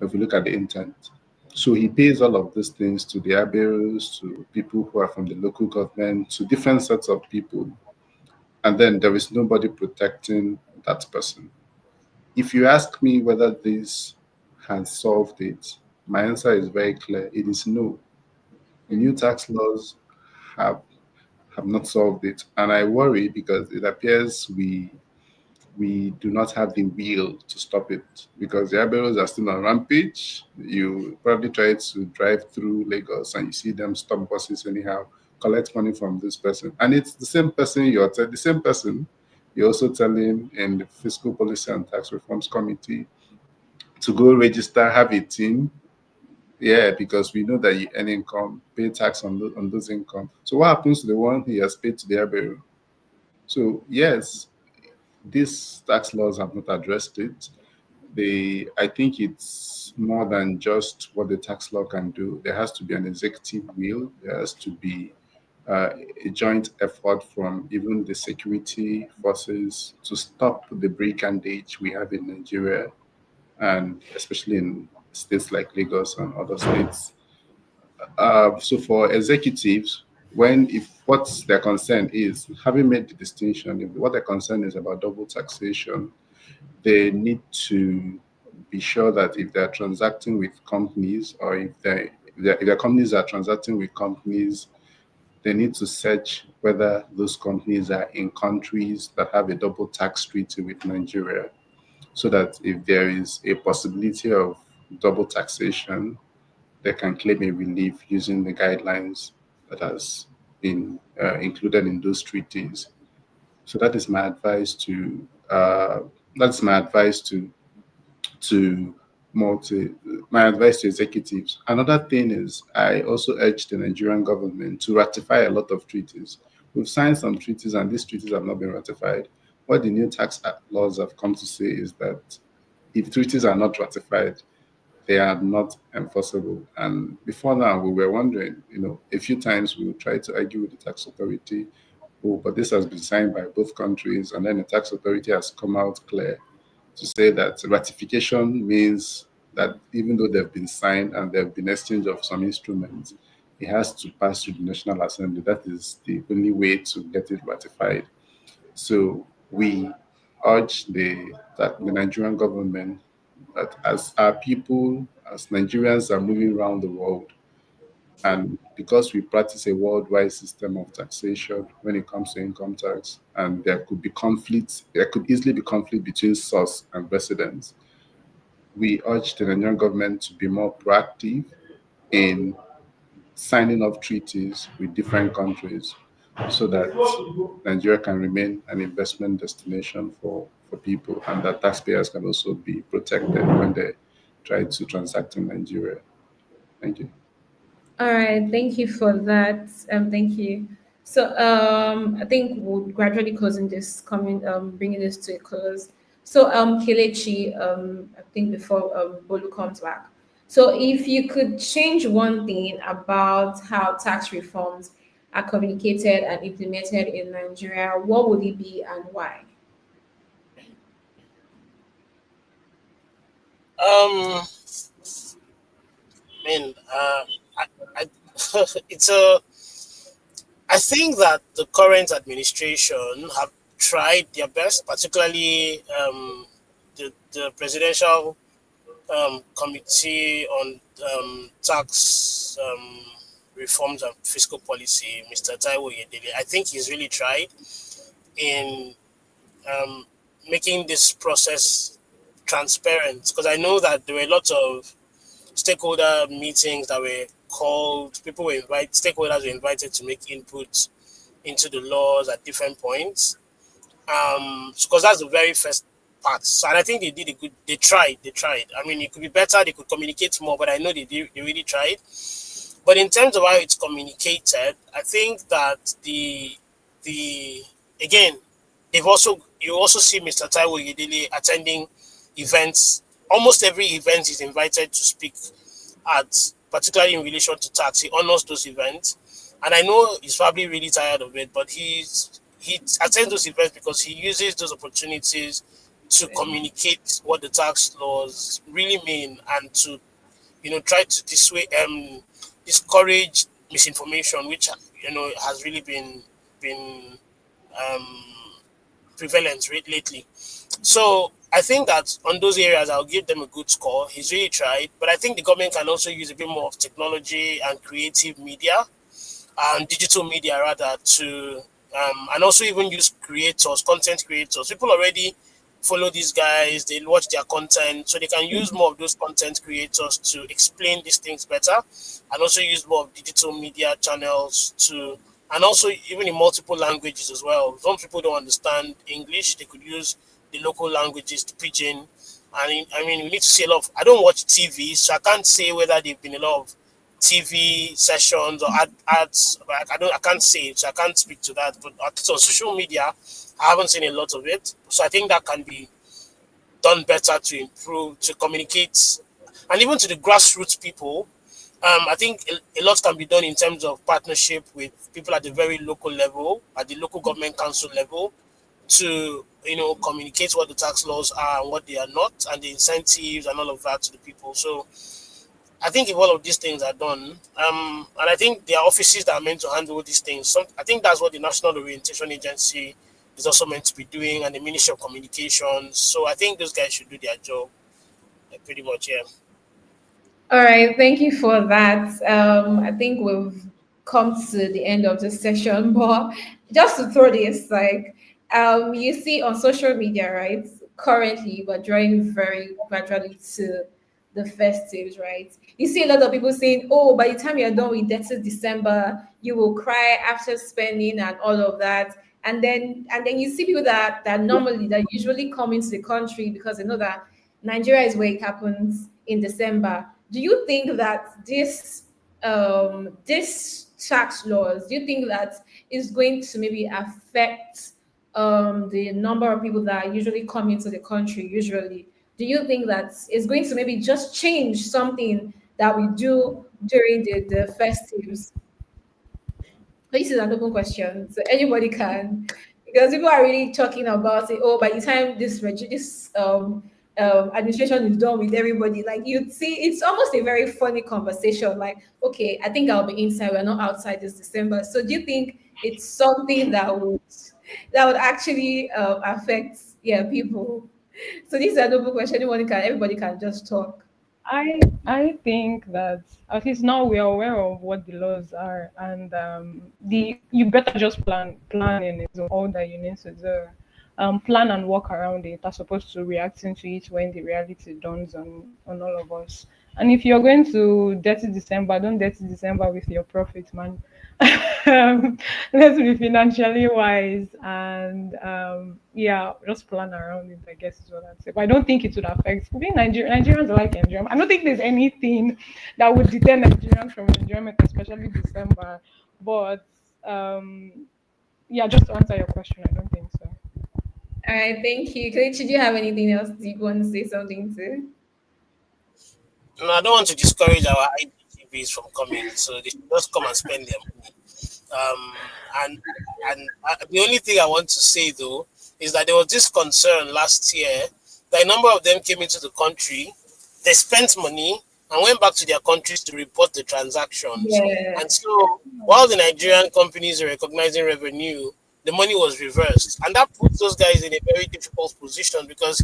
If you look at the intent. So he pays all of these things to the aberos, to people who are from the local government, to different sets of people. And then there is nobody protecting that person. If you ask me whether this has solved it, my answer is very clear. It is no. The new tax laws have have not solved it. And I worry because it appears we do not have the will to stop it because the Aberos are still on rampage. You probably try to drive through Lagos and you see them stop buses anyhow, collect money from this person. And it's the same person the same person you're also telling in the Fiscal Policy and Tax Reforms Committee to go register, have a team. Yeah, because we know that you earn income, pay tax on those income. So what happens to the one he has paid to the Abero? So yes, these tax laws have not addressed it. I think it's more than just what the tax law can do. There has to be an executive will. There has to be a joint effort from even the security forces to stop the brigandage we have in Nigeria. and especially in states like Lagos and other states. So for executives, when if what their concern is, having made the distinction, if what their concern is about double taxation, they need to be sure that if they're transacting with companies, or if their companies are transacting with companies, they need to search whether those companies are in countries that have a double tax treaty with Nigeria, so that if there is a possibility of double taxation, they can claim a relief using the guidelines that has been included in those treaties. So that is my advice to that's my advice to multi my advice to executives. Another thing is I also urge the Nigerian government to ratify a lot of treaties. We've signed some treaties and these treaties have not been ratified. What the new tax laws have come to say is that if treaties are not ratified, they are not enforceable. And before now, we were wondering, a few times we would try to argue with the tax authority, oh, but this has been signed by both countries, and then the tax authority has come out clear to say that ratification means that even though they've been signed and there have been exchange of some instruments, it has to pass through the National Assembly. That is the only way to get it ratified. So we urge the Nigerian government that as our people, as Nigerians are moving around the world, and because we practice a worldwide system of taxation when it comes to income tax, and there could easily be conflict between source and residents, we urge the Nigerian government to be more proactive in signing up treaties with different countries so that Nigeria can remain an investment destination for people, and that taxpayers can also be protected when they try to transact in Nigeria. Thank you. All right, thank you for that. Thank you. So, I think we'll gradually closing this, bringing this to a close. So, Kelechi, I think before Bolu comes back. So, if you could change one thing about how tax reforms are communicated and implemented in Nigeria, what would it be and why? I mean, I it's a. I think that the current administration have tried their best, particularly the presidential committee on tax reforms and fiscal policy, Mr. Taiwo Yedele. I think he's really tried in um, making this process transparent, because I know that there were lots of stakeholder meetings that were called. Stakeholders were invited to make input into the laws at different points. Because that's the very first part. So, and I think they did a good. They tried. They tried. I mean, it could be better. They could communicate more, but I know they did. They really tried. But in terms of how it's communicated, I think that the again, you also see Mr. Taiwo Yedele attending events. Almost every event he's invited to speak at, particularly in relation to tax. He honors those events, and I know he's probably really tired of it, but he attends those events because he uses those opportunities to communicate what the tax laws really mean, and to try to discourage misinformation, which has really been um, prevalent lately. So I think that on those areas, I'll give them a good score. He's really tried, but I think the government can also use a bit more of technology and creative media, and digital media rather, to and also even use content creators. People already follow these guys, they watch their content, so they can use more of those content creators to explain these things better, and also use more of digital media channels to, and also even in multiple languages as well. Some people don't understand English, they could use the local languages, to pidgin. I mean, we need to see a lot of. I don't watch TV, so I can't say whether there've been a lot of TV sessions or ads. I can't say it, so I can't speak to that. But on social media, I haven't seen a lot of it. So I think that can be done better to improve, to communicate, and even to the grassroots people. I think a lot can be done in terms of partnership with people at the very local level, at the local government council level, to communicate what the tax laws are and what they are not, and the incentives and all of that to the people. So I think if all of these things are done, and I think there are offices that are meant to handle these things. I think that's what the National Orientation Agency is also meant to be doing, and the Ministry of Communications. So I think those guys should do their job, pretty much. Yeah. All right, thank you for that. I think we've come to the end of the session, but just to throw this, like, you see on social media, right? Currently, we're drawing very gradually to the festives, right? You see a lot of people saying, "Oh, by the time you're done with debtors December, you will cry after spending and all of that." And then you see people that normally that usually come into the country because they know that Nigeria is where it happens in December. Do you think that this tax laws, do you think that is going to maybe affect the number of people that usually come into the country usually? Do you think that it's going to maybe just change something that we do during the festives? This is an open question, so anybody can, because people are really talking about it. Oh, by the time this administration is done with everybody, like you'd see, it's almost a very funny conversation. Like, okay, I think I'll be inside. We're not outside this December. So, do you think it's something that would actually affect people? So, this is an open question. Everybody can just talk. I think that at least now we are aware of what the laws are, and the you better just planning is all that you need to do. Plan and work around it as opposed to reacting to it when the reality dawns on all of us. And if you're going to dirty December, don't dirty December with your profit, man. Let's be financially wise and yeah, just plan around it, I guess is what I'd say. But I don't think it would affect being Nigerians are like enjoyment. I don't think there's anything that would deter Nigerians from enjoyment, especially December. But yeah, just to answer your question, I don't think so. All right, thank you. Kelechi, do you have anything else? Do you want to say something to? No, I don't want to discourage our IDGBs from coming, so they should just come and spend their money. And the only thing I want to say though is that there was this concern last year that a number of them came into the country, they spent money and went back to their countries to report the transactions. Yeah. And so while the Nigerian companies are recognizing revenue, the money was reversed, and that puts those guys in a very difficult position because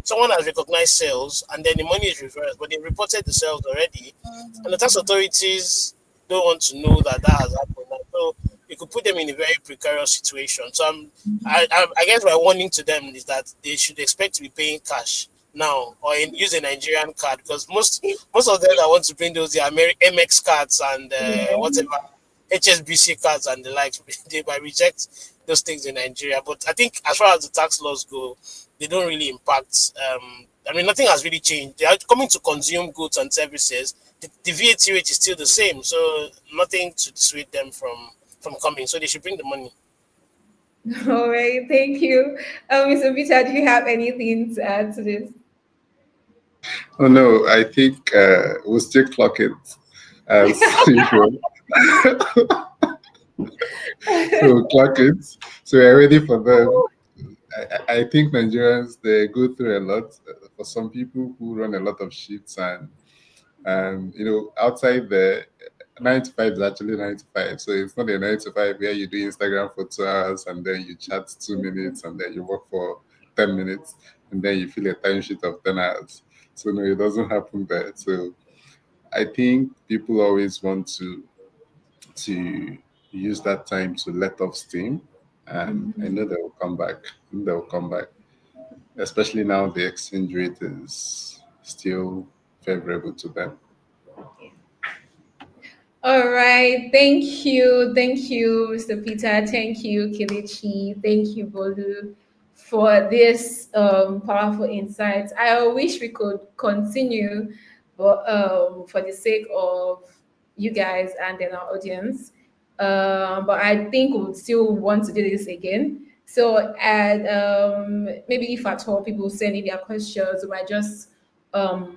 someone has recognized sales and then the money is reversed, but they reported the sales already, and the tax authorities don't want to know that that has happened. And so it could put them in a very precarious situation. So I guess my warning to them is that they should expect to be paying cash now or use a Nigerian card, because most of them that want to bring those the MX cards and whatever HSBC cards and the likes, they might reject those things in Nigeria. But I think as far as the tax laws go, they don't really impact. I mean, nothing has really changed. They are coming to consume goods and services. The VAT rate is still the same, so nothing to dissuade them from coming. So they should bring the money. All right, thank you. Mr. Peter, do you have anything to add to this? Oh no, I think we'll still clock it as usual. So clock it. So we're ready for them. I think Nigerians, they go through a lot. For some people who run a lot of shifts and outside the 9 to 5 is actually 9 to 5. So it's not a 9 to 5 where you do Instagram for 2 hours and then you chat 2 minutes and then you work for 10 minutes and then you fill a time sheet of 10 hours. So no, it doesn't happen there. So I think people always want to use that time to let off steam, and I know they will come back. They will come back, especially now the exchange rate is still favorable to them. All right, thank you, Mr. Peter, thank you, Kelechi, thank you, Bolu, for this powerful insights. I wish we could continue, but for the sake of you guys and then our audience, but I think we would still want to do this again. So, and maybe if at all people send in their questions, we might just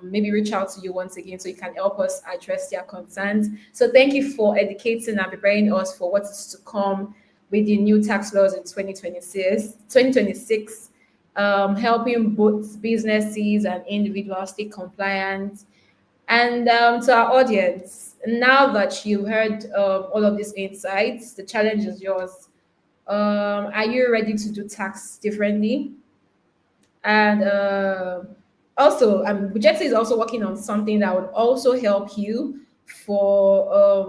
maybe reach out to you once again so you can help us address their concerns. So thank you for educating and preparing us for what is to come with the new tax laws in 2026, helping both businesses and individuals stay compliant. And to our audience, now that you heard all of these insights, the challenge is yours. Are you ready to do tax differently? And also, Bujeti is also working on something that would also help you for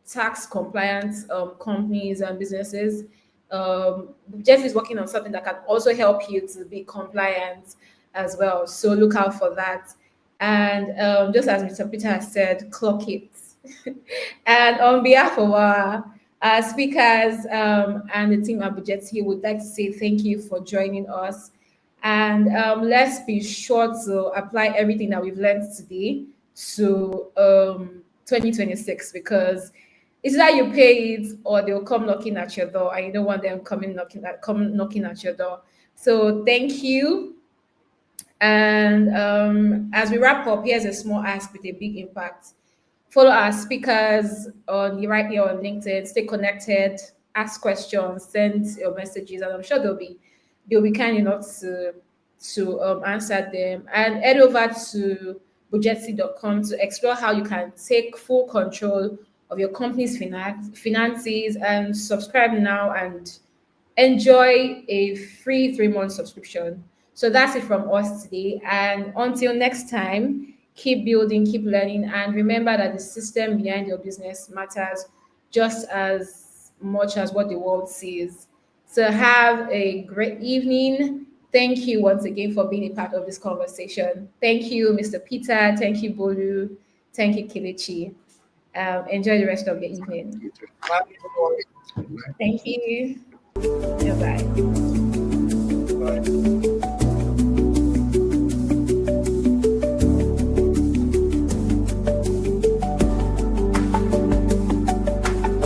tax compliance companies and businesses. Bujeti is working on something that can also help you to be compliant as well. So look out for that. And just as Mr. Peter has said, clock it. And on behalf of our speakers and the team at Bujeti, would like to say thank you for joining us. And let's be sure to apply everything that we've learned today to 2026, because it's that you pay it or they'll come knocking at your door, and you don't want them come knocking at your door. So thank you. And as we wrap up, here's a small ask with a big impact. Follow our speakers right here on LinkedIn. Stay connected, ask questions, send your messages, and I'm sure they'll be kind enough to answer them. And head over to bujeti.com to explore how you can take full control of your company's finances, and subscribe now and enjoy a free 3-month subscription. So that's it from us today. And until next time, keep building, keep learning, and remember that the system behind your business matters just as much as what the world sees. So have a great evening. Thank you once again for being a part of this conversation. Thank you, Mr. Peter. Thank you, Bolu. Thank you, Kelechi. Enjoy the rest of your evening. Bye, everyone. Thank you. Bye-bye. Bye.